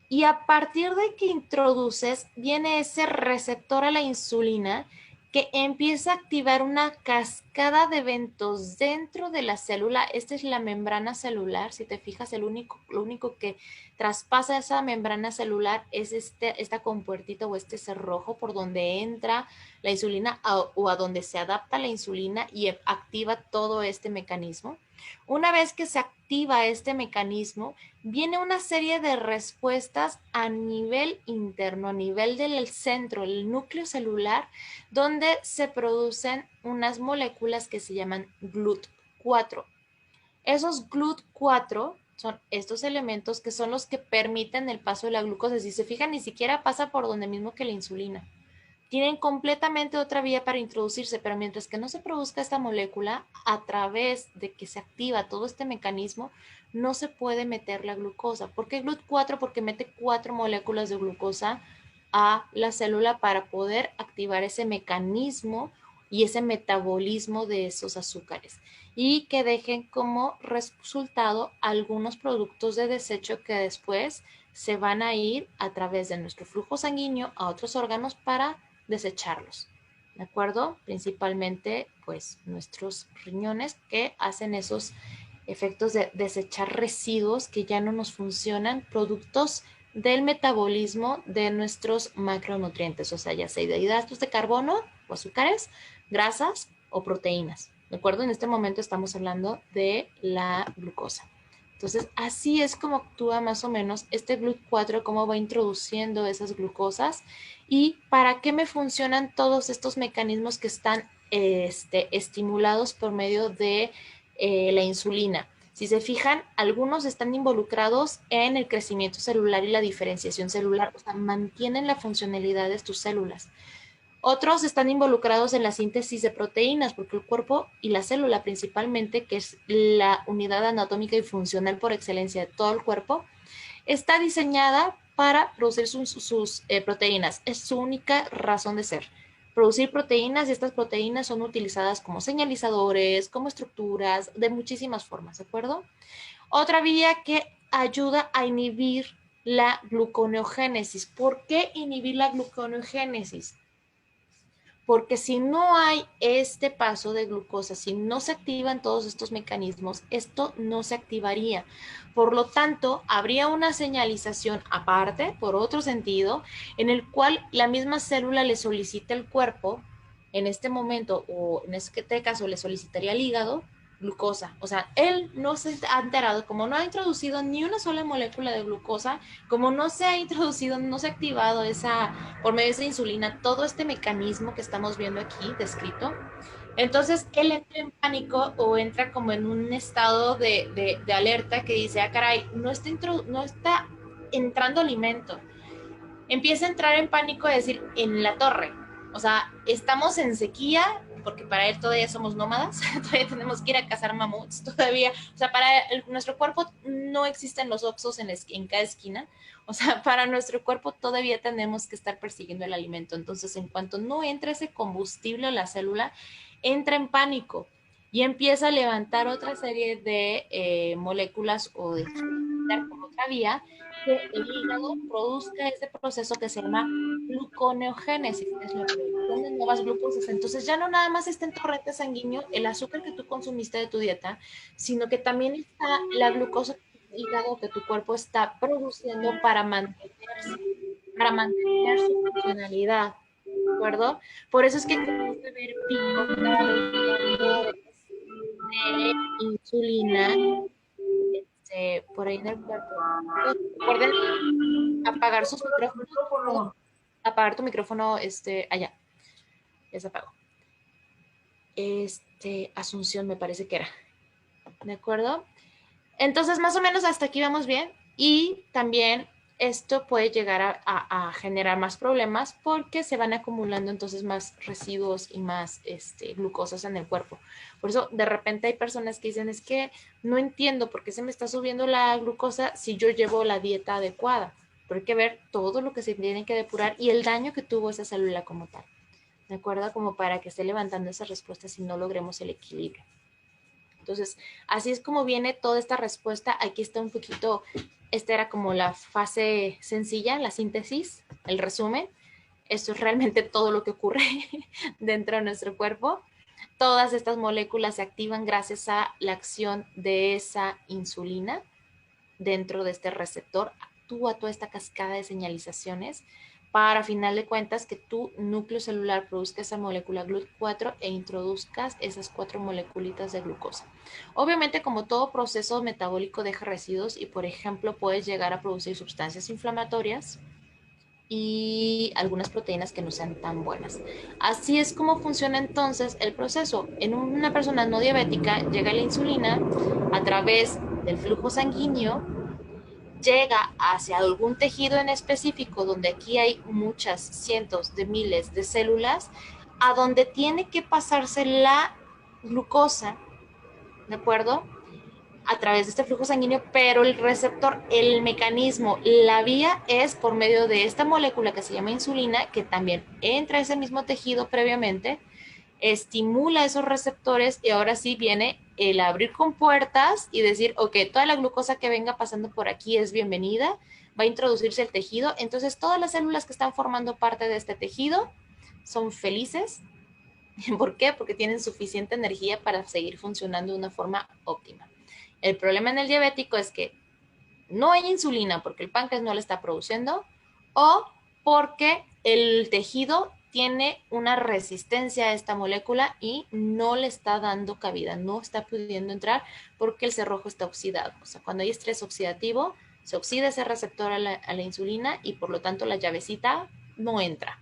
y a partir de que introduces viene ese receptor a la insulina que empieza a activar una cascada de eventos dentro de la célula. Esta es la membrana celular. Si te fijas, lo único que traspasa esa membrana celular es esta compuertita o este cerrojo por donde entra la insulina o a donde se adapta la insulina y activa todo este mecanismo. Una vez que se activa este mecanismo, viene una serie de respuestas a nivel interno, a nivel del centro, el núcleo celular, donde se producen unas moléculas que se llaman GLUT4. Esos GLUT4 son estos elementos que son los que permiten el paso de la glucosa. Si se fijan, ni siquiera pasa por donde mismo que la insulina. Tienen completamente otra vía para introducirse, pero mientras que no se produzca esta molécula, a través de que se activa todo este mecanismo, no se puede meter la glucosa. ¿Por qué GLUT4? Porque mete 4 moléculas de glucosa a la célula para poder activar ese mecanismo y ese metabolismo de esos azúcares y que dejen como resultado algunos productos de desecho que después se van a ir a través de nuestro flujo sanguíneo a otros órganos para desecharlos. ¿De acuerdo? Principalmente, pues, nuestros riñones que hacen esos efectos de desechar residuos que ya no nos funcionan, productos del metabolismo de nuestros macronutrientes, o sea, ya sea de hidratos de carbono o azúcares, grasas o proteínas. ¿De acuerdo? En este momento estamos hablando de la glucosa. Entonces, así es como actúa más o menos este GLUT4, cómo va introduciendo esas glucosas y para qué me funcionan todos estos mecanismos que están estimulados por medio de la insulina. Si se fijan, algunos están involucrados en el crecimiento celular y la diferenciación celular, o sea, mantienen la funcionalidad de tus células. Otros están involucrados en la síntesis de proteínas, porque el cuerpo y la célula principalmente, que es la unidad anatómica y funcional por excelencia de todo el cuerpo, está diseñada para producir sus proteínas. Es su única razón de ser. Producir proteínas y estas proteínas son utilizadas como señalizadores, como estructuras, de muchísimas formas, ¿de acuerdo? Otra vía que ayuda a inhibir la gluconeogénesis. ¿Por qué inhibir la gluconeogénesis? Porque si no hay este paso de glucosa, si no se activan todos estos mecanismos, esto no se activaría. Por lo tanto, habría una señalización aparte, por otro sentido, en el cual la misma célula le solicita al cuerpo, en este momento, o en este caso le solicitaría al hígado, glucosa. O sea, él no se ha enterado, como no ha introducido ni una sola molécula de glucosa, como no se ha introducido, no se ha activado por medio de esa insulina, todo este mecanismo que estamos viendo aquí descrito, entonces él entra en pánico o entra como en un estado de alerta que dice, ah, caray, no está entrando alimento. Empieza a entrar en pánico de decir, en la torre, o sea, estamos en sequía, porque para él todavía somos nómadas, todavía tenemos que ir a cazar mamuts, todavía, o sea, para nuestro cuerpo no existen los Oxxos en cada esquina, o sea, para nuestro cuerpo todavía tenemos que estar persiguiendo el alimento, entonces en cuanto no entre ese combustible a la célula, entra en pánico y empieza a levantar otra serie de moléculas o de por otra vía que el hígado produzca ese proceso que se llama gluconeogénesis, que es la producción de nuevas glucosas. Entonces ya no nada más está en torrente sanguíneo el azúcar que tú consumiste de tu dieta, sino que también está la glucosa del hígado que tu cuerpo está produciendo para mantener su funcionalidad, ¿de acuerdo? Por eso es que tenemos que ver picos cada vez mayores de insulina por ahí en el cuerpo. Recuerden apagar sus micrófonos. Perdón, apagar tu micrófono, allá. Ya se apagó. Asunción me parece que era. ¿De acuerdo? Entonces, más o menos hasta aquí vamos bien. Y también esto puede llegar a generar más problemas porque se van acumulando entonces más residuos y más glucosas en el cuerpo. Por eso, de repente hay personas que dicen, es que no entiendo por qué se me está subiendo la glucosa si yo llevo la dieta adecuada. Pero hay que ver todo lo que se tiene que depurar y el daño que tuvo esa célula como tal. ¿De acuerdo? Como para que esté levantando esas respuestas si no logremos el equilibrio. Entonces, así es como viene toda esta respuesta. Aquí está un poquito, esta era como la fase sencilla, la síntesis, el resumen. Esto es realmente todo lo que ocurre dentro de nuestro cuerpo. Todas estas moléculas se activan gracias a la acción de esa insulina dentro de este receptor. Actúa toda esta cascada de señalizaciones para, a final de cuentas, que tu núcleo celular produzca esa molécula GLUT4 e introduzcas esas 4 moleculitas de glucosa. Obviamente, como todo proceso metabólico deja residuos y, por ejemplo, puedes llegar a producir sustancias inflamatorias y algunas proteínas que no sean tan buenas. Así es como funciona entonces el proceso. En una persona no diabética llega la insulina a través del flujo sanguíneo, llega hacia algún tejido en específico donde aquí hay muchas cientos de miles de células, a donde tiene que pasarse la glucosa, ¿de acuerdo? a través de este flujo sanguíneo, pero el receptor, el mecanismo, la vía es por medio de esta molécula que se llama insulina, que también entra a ese mismo tejido previamente, estimula esos receptores y ahora sí viene el abrir compuertas y decir, ok, toda la glucosa que venga pasando por aquí es bienvenida, va a introducirse el tejido, entonces todas las células que están formando parte de este tejido son felices. ¿Por qué? Porque tienen suficiente energía para seguir funcionando de una forma óptima. El problema en el diabético es que no hay insulina porque el páncreas no la está produciendo o porque el tejido tiene una resistencia a esta molécula y no le está dando cabida, no está pudiendo entrar porque el cerrojo está oxidado. O sea, cuando hay estrés oxidativo, se oxida ese receptor a la insulina y por lo tanto la llavecita no entra.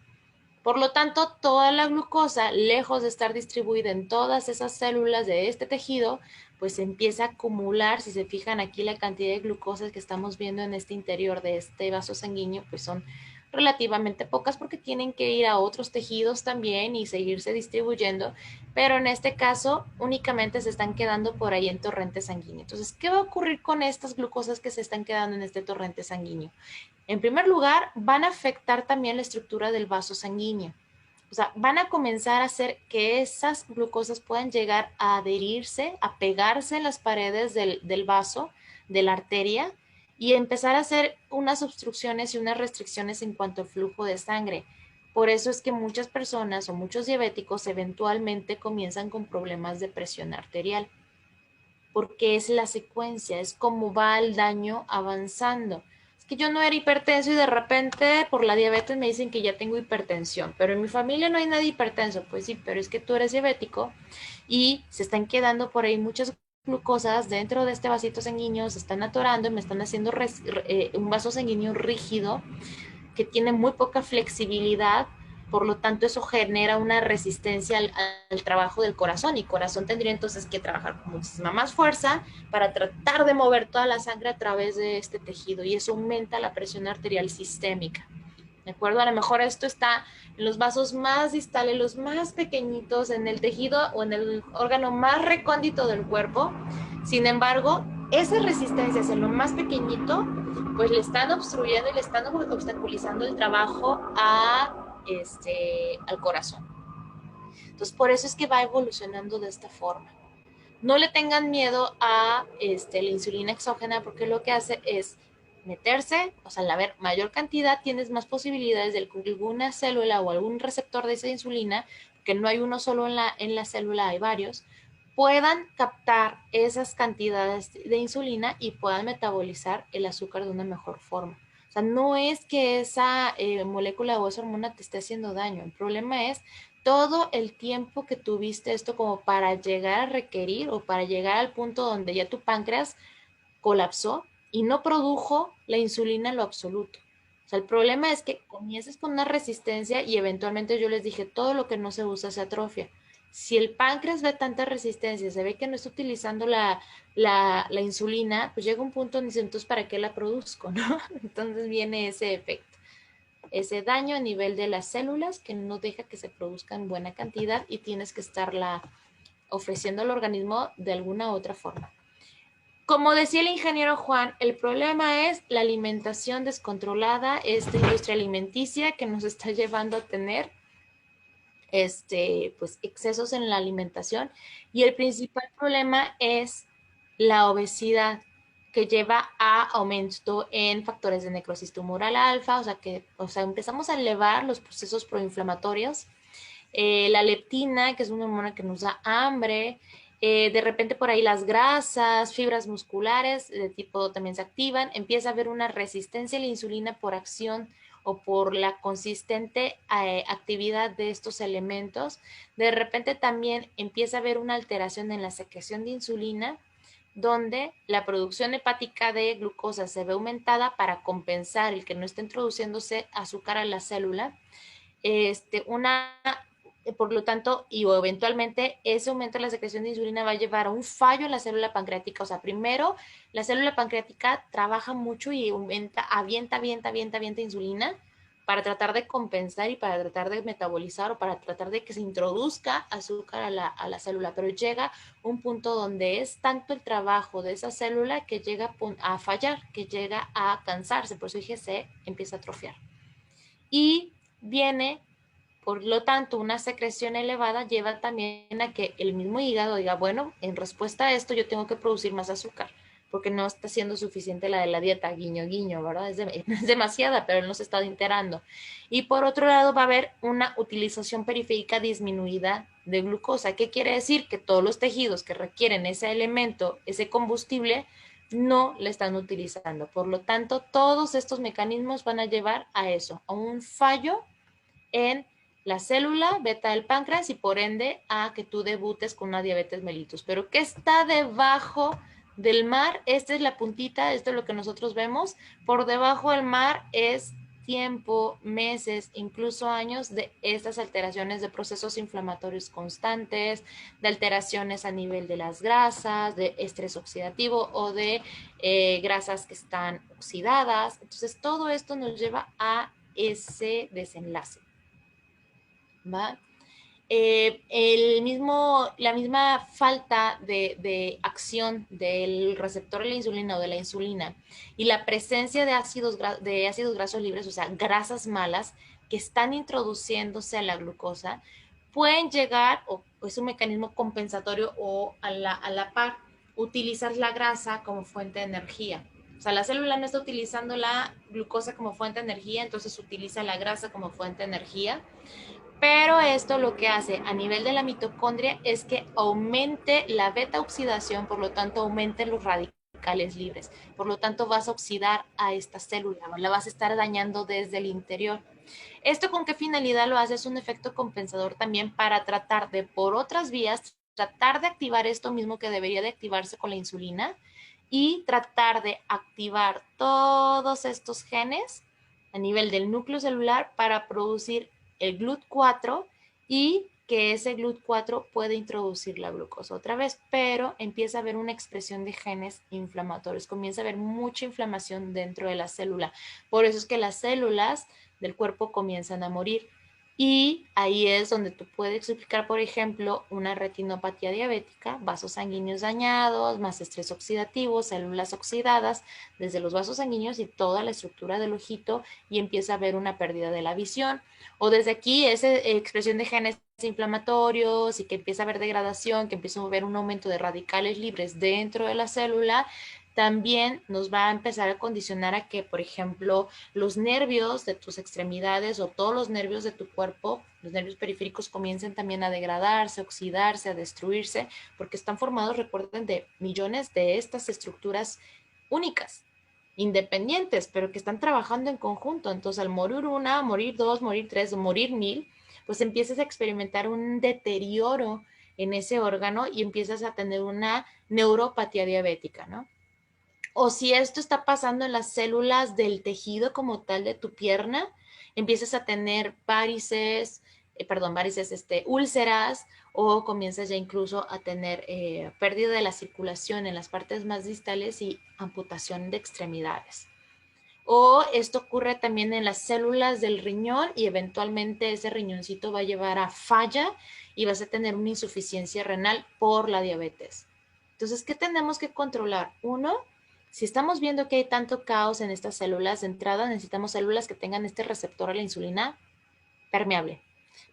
Por lo tanto, toda la glucosa, lejos de estar distribuida en todas esas células de este tejido, pues se empieza a acumular. Si se fijan aquí, la cantidad de glucosa que estamos viendo en este interior de este vaso sanguíneo, pues son relativamente pocas porque tienen que ir a otros tejidos también y seguirse distribuyendo, pero en este caso únicamente se están quedando por ahí en torrente sanguíneo. Entonces, ¿qué va a ocurrir con estas glucosas que se están quedando en este torrente sanguíneo? En primer lugar, van a afectar también la estructura del vaso sanguíneo. O sea, van a comenzar a hacer que esas glucosas puedan llegar a adherirse, a pegarse en las paredes del vaso, de la arteria, y empezar a hacer unas obstrucciones y unas restricciones en cuanto al flujo de sangre. Por eso es que muchas personas o muchos diabéticos eventualmente comienzan con problemas de presión arterial, porque es la secuencia, es como va el daño avanzando. Es que yo no era hipertenso y de repente por la diabetes me dicen que ya tengo hipertensión, pero en mi familia no hay nadie hipertenso. Pues sí, pero es que tú eres diabético y se están quedando por ahí muchas glucosas dentro de este vasito sanguíneo, se están atorando y me están haciendo un vaso sanguíneo rígido que tiene muy poca flexibilidad, por lo tanto eso genera una resistencia al trabajo del corazón y corazón tendría entonces que trabajar con muchísima más fuerza para tratar de mover toda la sangre a través de este tejido y eso aumenta la presión arterial sistémica. ¿De acuerdo? A lo mejor esto está en los vasos más distales, los más pequeñitos, en el tejido o en el órgano más recóndito del cuerpo. Sin embargo, esa resistencia hacia lo más pequeñito, pues le están obstruyendo y le están obstaculizando el trabajo al corazón. Entonces, por eso es que va evolucionando de esta forma. No le tengan miedo a la insulina exógena porque lo que hace es meterse, o sea, al haber mayor cantidad tienes más posibilidades de que alguna célula o algún receptor de esa insulina, que no hay uno solo en la célula, hay varios, puedan captar esas cantidades de insulina y puedan metabolizar el azúcar de una mejor forma. O sea, no es que esa molécula o esa hormona te esté haciendo daño, el problema es todo el tiempo que tuviste esto como para llegar a requerir o para llegar al punto donde ya tu páncreas colapsó y no produjo la insulina en lo absoluto. O sea, el problema es que comienzas con una resistencia y eventualmente yo les dije, todo lo que no se usa se atrofia. Si el páncreas ve tanta resistencia, se ve que no está utilizando la insulina, pues llega un punto donde dice, entonces, ¿para qué la produzco? ¿No? Entonces viene ese efecto, ese daño a nivel de las células que no deja que se produzca en buena cantidad y tienes que estarla ofreciendo al organismo de alguna u otra forma. Como decía el ingeniero Juan, el problema es la alimentación descontrolada, esta industria alimenticia que nos está llevando a tener pues, excesos en la alimentación y el principal problema es la obesidad que lleva a aumento en factores de necrosis tumoral alfa, o sea, empezamos a elevar los procesos proinflamatorios, la leptina, que es una hormona que nos da hambre, de repente por ahí las grasas, fibras musculares de tipo también se activan, empieza a haber una resistencia a la insulina por acción o por la consistente actividad de estos elementos. De repente también empieza a haber una alteración en la secreción de insulina, donde la producción hepática de glucosa se ve aumentada para compensar el que no esté introduciéndose azúcar a la célula. Por lo tanto, y eventualmente ese aumento de la secreción de insulina va a llevar a un fallo en la célula pancreática. O sea, primero la célula pancreática trabaja mucho y avienta insulina, para tratar de compensar y para tratar de metabolizar o para tratar de que se introduzca azúcar a la célula, pero llega un punto donde es tanto el trabajo de esa célula que llega a fallar, que llega a cansarse, por eso dije se empieza a atrofiar. Y viene, por lo tanto, una secreción elevada lleva también a que el mismo hígado diga, bueno, en respuesta a esto yo tengo que producir más azúcar, porque no está siendo suficiente la de la dieta, guiño, guiño, ¿verdad? Es demasiada, pero él no se está enterando. Y por otro lado va a haber una utilización periférica disminuida de glucosa. ¿Qué quiere decir? Que todos los tejidos que requieren ese elemento, ese combustible, no le están utilizando. Por lo tanto, todos estos mecanismos van a llevar a eso, a un fallo en la célula beta del páncreas y por ende a que tú debutes con una diabetes mellitus. Pero ¿qué está debajo del mar? Esta es la puntita, esto es lo que nosotros vemos. Por debajo del mar es tiempo, meses, incluso años de estas alteraciones de procesos inflamatorios constantes, de alteraciones a nivel de las grasas, de estrés oxidativo o de grasas que están oxidadas. Entonces, todo esto nos lleva a ese desenlace. ¿Va? La misma falta de acción del receptor de la insulina o de la insulina y la presencia de ácidos grasos libres, o sea, grasas malas que están introduciéndose a la glucosa, pueden llegar, o es un mecanismo compensatorio o a la par, utilizar la grasa como fuente de energía. O sea, la célula no está utilizando la glucosa como fuente de energía, entonces utiliza la grasa como fuente de energía. Pero esto lo que hace a nivel de la mitocondria es que aumente la beta oxidación, por lo tanto aumenten los radicales libres. Por lo tanto vas a oxidar a esta célula, la vas a estar dañando desde el interior. ¿Esto con qué finalidad lo hace? Es un efecto compensador también para tratar de, por otras vías, tratar de activar esto mismo que debería de activarse con la insulina y tratar de activar todos estos genes a nivel del núcleo celular para producir el GLUT4 y que ese GLUT4 puede introducir la glucosa otra vez, pero empieza a haber una expresión de genes inflamatorios, comienza a haber mucha inflamación dentro de la célula. Por eso es que las células del cuerpo comienzan a morir. Y ahí es donde tú puedes explicar, por ejemplo, una retinopatía diabética, vasos sanguíneos dañados, más estrés oxidativo, células oxidadas, desde los vasos sanguíneos y toda la estructura del ojito, y empieza a haber una pérdida de la visión. O desde aquí, esa expresión de genes inflamatorios y que empieza a haber degradación, que empieza a haber un aumento de radicales libres dentro de la célula, también nos va a empezar a condicionar a que, por ejemplo, los nervios de tus extremidades o todos los nervios de tu cuerpo, los nervios periféricos, comiencen también a degradarse, oxidarse, a destruirse, porque están formados, recuerden, de millones de estas estructuras únicas, independientes, pero que están trabajando en conjunto. Entonces, al morir una, morir dos, morir tres, o morir mil, pues empiezas a experimentar un deterioro en ese órgano y empiezas a tener una neuropatía diabética, ¿no? O si esto está pasando en las células del tejido como tal de tu pierna, empiezas a tener úlceras, o comienzas ya incluso a tener pérdida de la circulación en las partes más distales y amputación de extremidades. O esto ocurre también en las células del riñón y eventualmente ese riñoncito va a llevar a falla y vas a tener una insuficiencia renal por la diabetes. Entonces, ¿qué tenemos que controlar? Uno, si estamos viendo que hay tanto caos en estas células, de entrada necesitamos células que tengan este receptor a la insulina permeable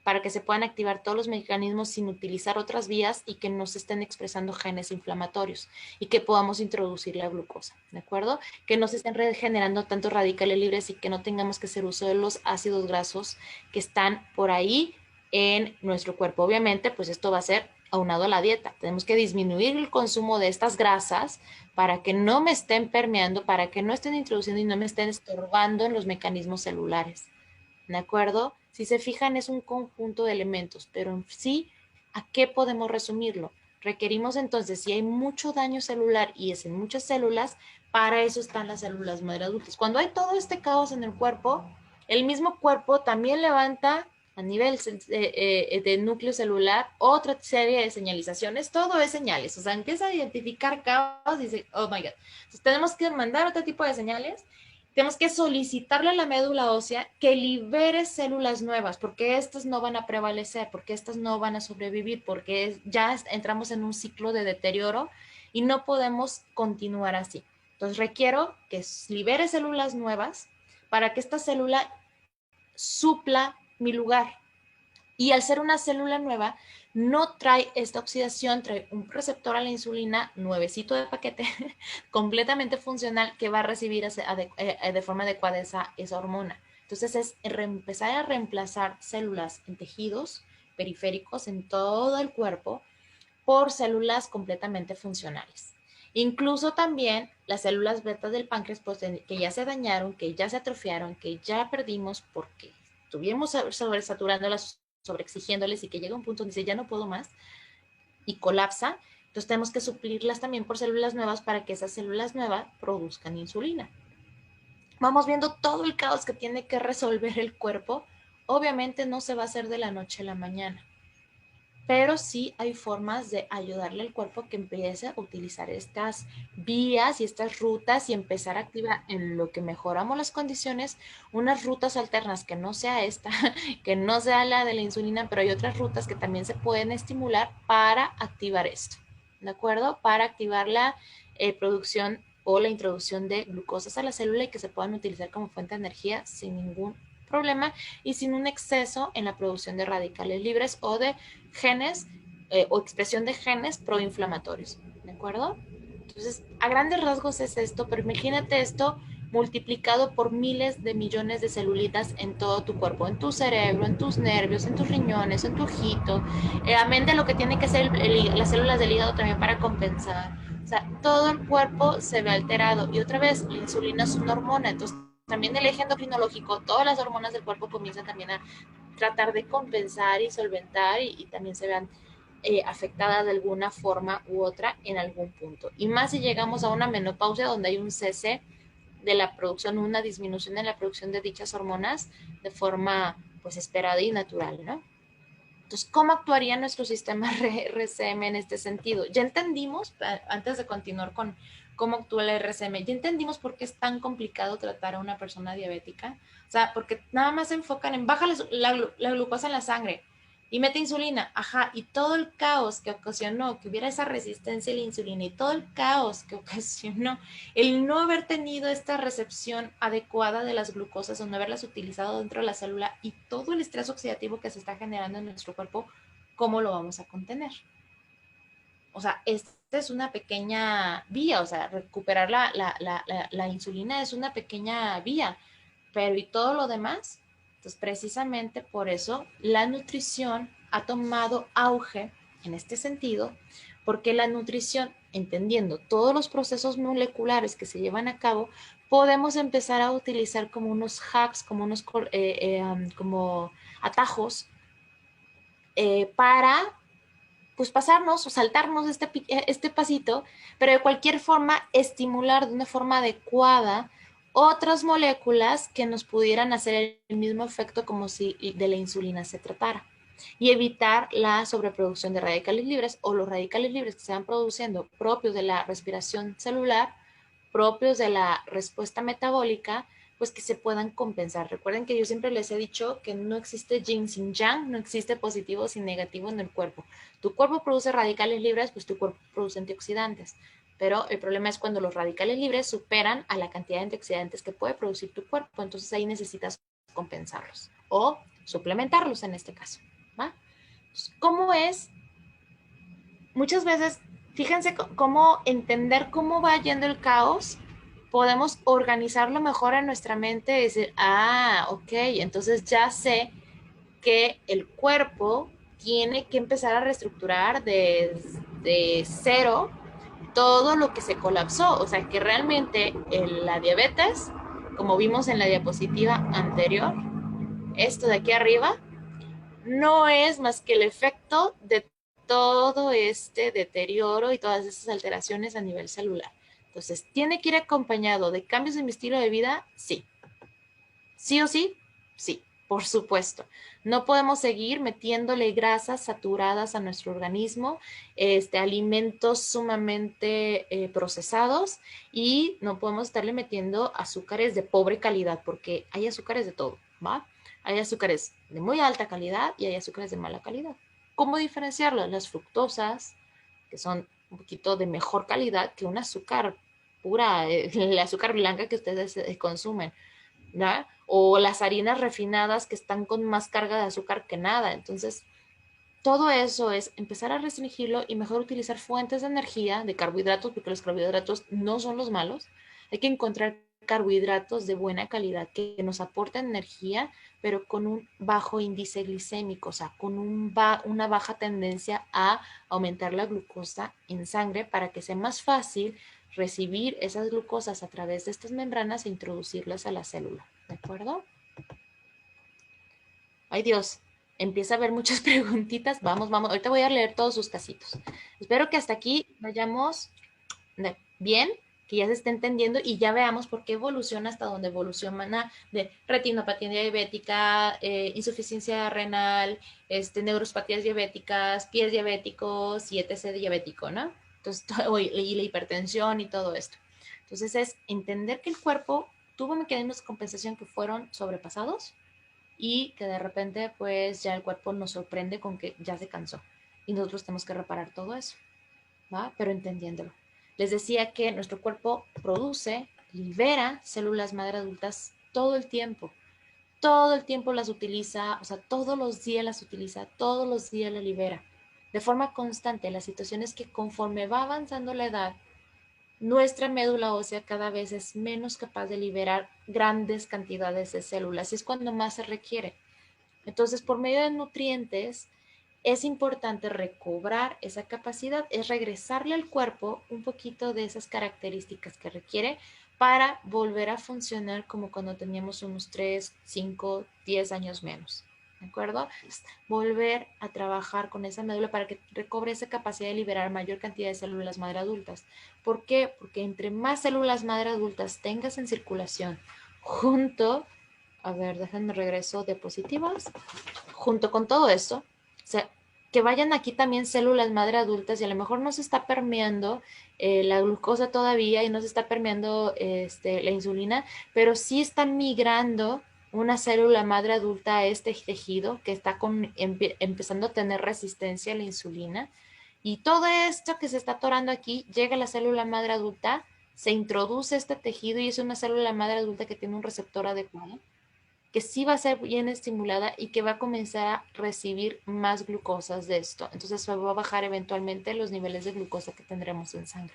para que se puedan activar todos los mecanismos sin utilizar otras vías y que no se estén expresando genes inflamatorios y que podamos introducir la glucosa, ¿de acuerdo? Que no se estén regenerando tantos radicales libres y que no tengamos que hacer uso de los ácidos grasos que están por ahí en nuestro cuerpo. Obviamente, pues esto va a ser aunado a la dieta. Tenemos que disminuir el consumo de estas grasas para que no me estén permeando, para que no estén introduciendo y no me estén estorbando en los mecanismos celulares. ¿De acuerdo? Si se fijan, es un conjunto de elementos, pero en sí, ¿a qué podemos resumirlo? Requerimos entonces, si hay mucho daño celular y es en muchas células, para eso están las células madre adultas. Cuando hay todo este caos en el cuerpo, el mismo cuerpo también levanta a nivel de núcleo celular otra serie de señalizaciones, todo es señales, o sea, empieza a identificar caos y dice, oh my God, entonces tenemos que mandar otro tipo de señales. tenemos que solicitarle a la médula ósea que libere células nuevas, porque estas no van a prevalecer, porque estas no van a sobrevivir, porque ya entramos en un ciclo de deterioro y no podemos continuar así. Entonces requiero que libere células nuevas para que esta célula supla mi lugar. Y al ser una célula nueva, no trae esta oxidación, trae un receptor a la insulina nuevecito de paquete, completamente funcional, que va a recibir de forma adecuada esa hormona. Entonces es empezar a reemplazar células en tejidos periféricos en todo el cuerpo por células completamente funcionales. Incluso también las células beta del páncreas, pues, que ya se dañaron, que ya se atrofiaron, que ya perdimos porque estuvimos sobresaturándolas, sobreexigiéndoles, y que llega un punto donde dice ya no puedo más y colapsa. Entonces tenemos que suplirlas también por células nuevas para que esas células nuevas produzcan insulina. Vamos viendo todo el caos que tiene que resolver el cuerpo. Obviamente no se va a hacer de la noche a la mañana, pero sí hay formas de ayudarle al cuerpo que empiece a utilizar estas vías y estas rutas y empezar a activar, en lo que mejoramos las condiciones, unas rutas alternas que no sea esta, que no sea la de la insulina, pero hay otras rutas que también se pueden estimular para activar esto, ¿de acuerdo? Para activar la producción o la introducción de glucosas a la célula y que se puedan utilizar como fuente de energía sin ningún problema y sin un exceso en la producción de radicales libres o de genes o expresión de genes proinflamatorios, ¿de acuerdo? Entonces, a grandes rasgos es esto, pero imagínate esto multiplicado por miles de millones de celulitas en todo tu cuerpo, en tu cerebro, en tus nervios, en tus riñones, en tu ojito, amén de lo que tiene que ser las células del hígado también para compensar. O sea, todo el cuerpo se ve alterado y otra vez, la insulina es una hormona, entonces también el eje endocrinológico, todas las hormonas del cuerpo comienzan también a tratar de compensar y solventar y también se vean afectadas de alguna forma u otra en algún punto. Y más si llegamos a una menopausia donde hay un cese de la producción, una disminución en la producción de dichas hormonas de forma pues esperada y natural, ¿no? Entonces, ¿cómo actuaría nuestro sistema RCM en este sentido? Ya entendimos, antes de continuar con cómo actúa el RCM, ya entendimos por qué es tan complicado tratar a una persona diabética. O sea, porque nada más se enfocan en bajar la glucosa en la sangre y mete insulina, ajá, y todo el caos que ocasionó que hubiera esa resistencia a la insulina y todo el caos que ocasionó el no haber tenido esta recepción adecuada de las glucosas o no haberlas utilizado dentro de la célula y todo el estrés oxidativo que se está generando en nuestro cuerpo, ¿cómo lo vamos a contener? O sea, esta es una pequeña vía, o sea, recuperar la insulina es una pequeña vía, pero ¿y todo lo demás? Entonces, precisamente por eso la nutrición ha tomado auge en este sentido, porque la nutrición, entendiendo todos los procesos moleculares que se llevan a cabo, podemos empezar a utilizar como unos hacks, como unos como atajos para pues pasarnos o saltarnos este pasito, pero de cualquier forma estimular de una forma adecuada otras moléculas que nos pudieran hacer el mismo efecto como si de la insulina se tratara y evitar la sobreproducción de radicales libres o los radicales libres que se van produciendo propios de la respiración celular, propios de la respuesta metabólica, pues que se puedan compensar. Recuerden que yo siempre les he dicho que no existe yin sin yang, no existe positivo sin negativo en el cuerpo. Tu cuerpo produce radicales libres, pues tu cuerpo produce antioxidantes. Pero el problema es cuando los radicales libres superan a la cantidad de antioxidantes que puede producir tu cuerpo. Entonces ahí necesitas compensarlos o suplementarlos en este caso. ¿Va? ¿Cómo es? Muchas veces, fíjense cómo entender cómo va yendo el caos, podemos organizarlo mejor en nuestra mente y decir, ah, ok, entonces ya sé que el cuerpo tiene que empezar a reestructurar de cero todo lo que se colapsó. O sea, que realmente la diabetes, como vimos en la diapositiva anterior, esto de aquí arriba, no es más que el efecto de todo este deterioro y todas esas alteraciones a nivel celular. Entonces, ¿tiene que ir acompañado de cambios en mi estilo de vida? Sí. ¿Sí o sí? Sí. Por supuesto, no podemos seguir metiéndole grasas saturadas a nuestro organismo, alimentos sumamente procesados, y no podemos estarle metiendo azúcares de pobre calidad, porque hay azúcares de todo, ¿va? Hay azúcares de muy alta calidad y hay azúcares de mala calidad. ¿Cómo diferenciarlo? Las fructosas, que son un poquito de mejor calidad que un azúcar pura, el azúcar blanca que ustedes consumen, ¿no? O las harinas refinadas que están con más carga de azúcar que nada. Entonces, todo eso es empezar a restringirlo y mejor utilizar fuentes de energía, de carbohidratos, porque los carbohidratos no son los malos. Hay que encontrar carbohidratos de buena calidad que nos aporten energía, pero con un bajo índice glicémico, o sea, con una baja tendencia a aumentar la glucosa en sangre, para que sea más fácil recibir esas glucosas a través de estas membranas e introducirlas a la célula. ¿De acuerdo? Ay Dios, empieza a haber muchas preguntitas. Vamos, vamos. Ahorita voy a leer todos sus casitos. Espero que hasta aquí vayamos bien, que ya se esté entendiendo y ya veamos por qué evoluciona hasta donde evoluciona de retinopatía diabética, insuficiencia renal, neuropatías diabéticas, pies diabéticos y etc. diabético, ¿no? Entonces, y la hipertensión y todo esto. Entonces es entender que el cuerpo tuvo mecanismos de compensación que fueron sobrepasados y que de repente pues ya el cuerpo nos sorprende con que ya se cansó y nosotros tenemos que reparar todo eso, ¿va? Pero entendiéndolo. Les decía que nuestro cuerpo produce, libera células madre adultas todo el tiempo las utiliza, o sea, todos los días las utiliza, todos los días las libera, de forma constante. La situación es que conforme va avanzando la edad, nuestra médula ósea cada vez es menos capaz de liberar grandes cantidades de células y es cuando más se requiere. Entonces, por medio de nutrientes, es importante recobrar esa capacidad, es regresarle al cuerpo un poquito de esas características que requiere para volver a funcionar como cuando teníamos unos 3, 5, 10 años menos. ¿De acuerdo? Volver a trabajar con esa médula para que recobre esa capacidad de liberar mayor cantidad de células madre adultas. ¿Por qué? Porque entre más células madre adultas tengas en circulación, junto, a ver, déjenme regreso diapositivas, junto con todo esto, o sea, que vayan aquí también células madre adultas y a lo mejor no se está permeando la glucosa todavía y no se está permeando la insulina, pero sí están migrando una célula madre adulta a este tejido que está empezando a tener resistencia a la insulina. Y todo esto que se está atorando aquí llega a la célula madre adulta, se introduce este tejido y es una célula madre adulta que tiene un receptor adecuado, que sí va a ser bien estimulada y que va a comenzar a recibir más glucosas de esto. Entonces se va a bajar eventualmente los niveles de glucosa que tendremos en sangre.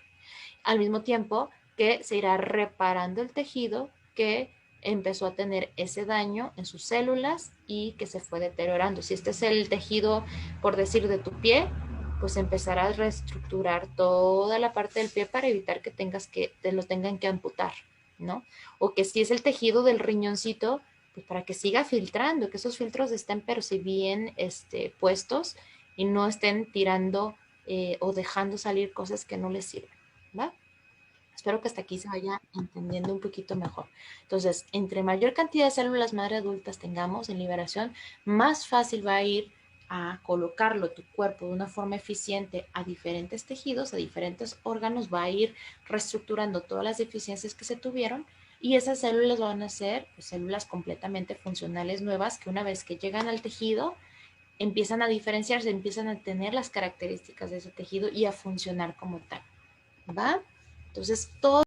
Al mismo tiempo que se irá reparando el tejido que empezó a tener ese daño en sus células y que se fue deteriorando. Si este es el tejido, por decir, de tu pie, pues empezará a reestructurar toda la parte del pie para evitar que te lo tengan que amputar, ¿no? O que si es el tejido del riñoncito, pues para que siga filtrando, que esos filtros estén pero si bien puestos y no estén tirando o dejando salir cosas que no les sirven, ¿va? Espero que hasta aquí se vaya entendiendo un poquito mejor. Entonces, entre mayor cantidad de células madre adultas tengamos en liberación, más fácil va a ir a colocarlo tu cuerpo de una forma eficiente a diferentes tejidos, a diferentes órganos, va a ir reestructurando todas las deficiencias que se tuvieron y esas células van a ser pues, células completamente funcionales nuevas que una vez que llegan al tejido empiezan a diferenciarse, empiezan a tener las características de ese tejido y a funcionar como tal. ¿Va? Entonces, todo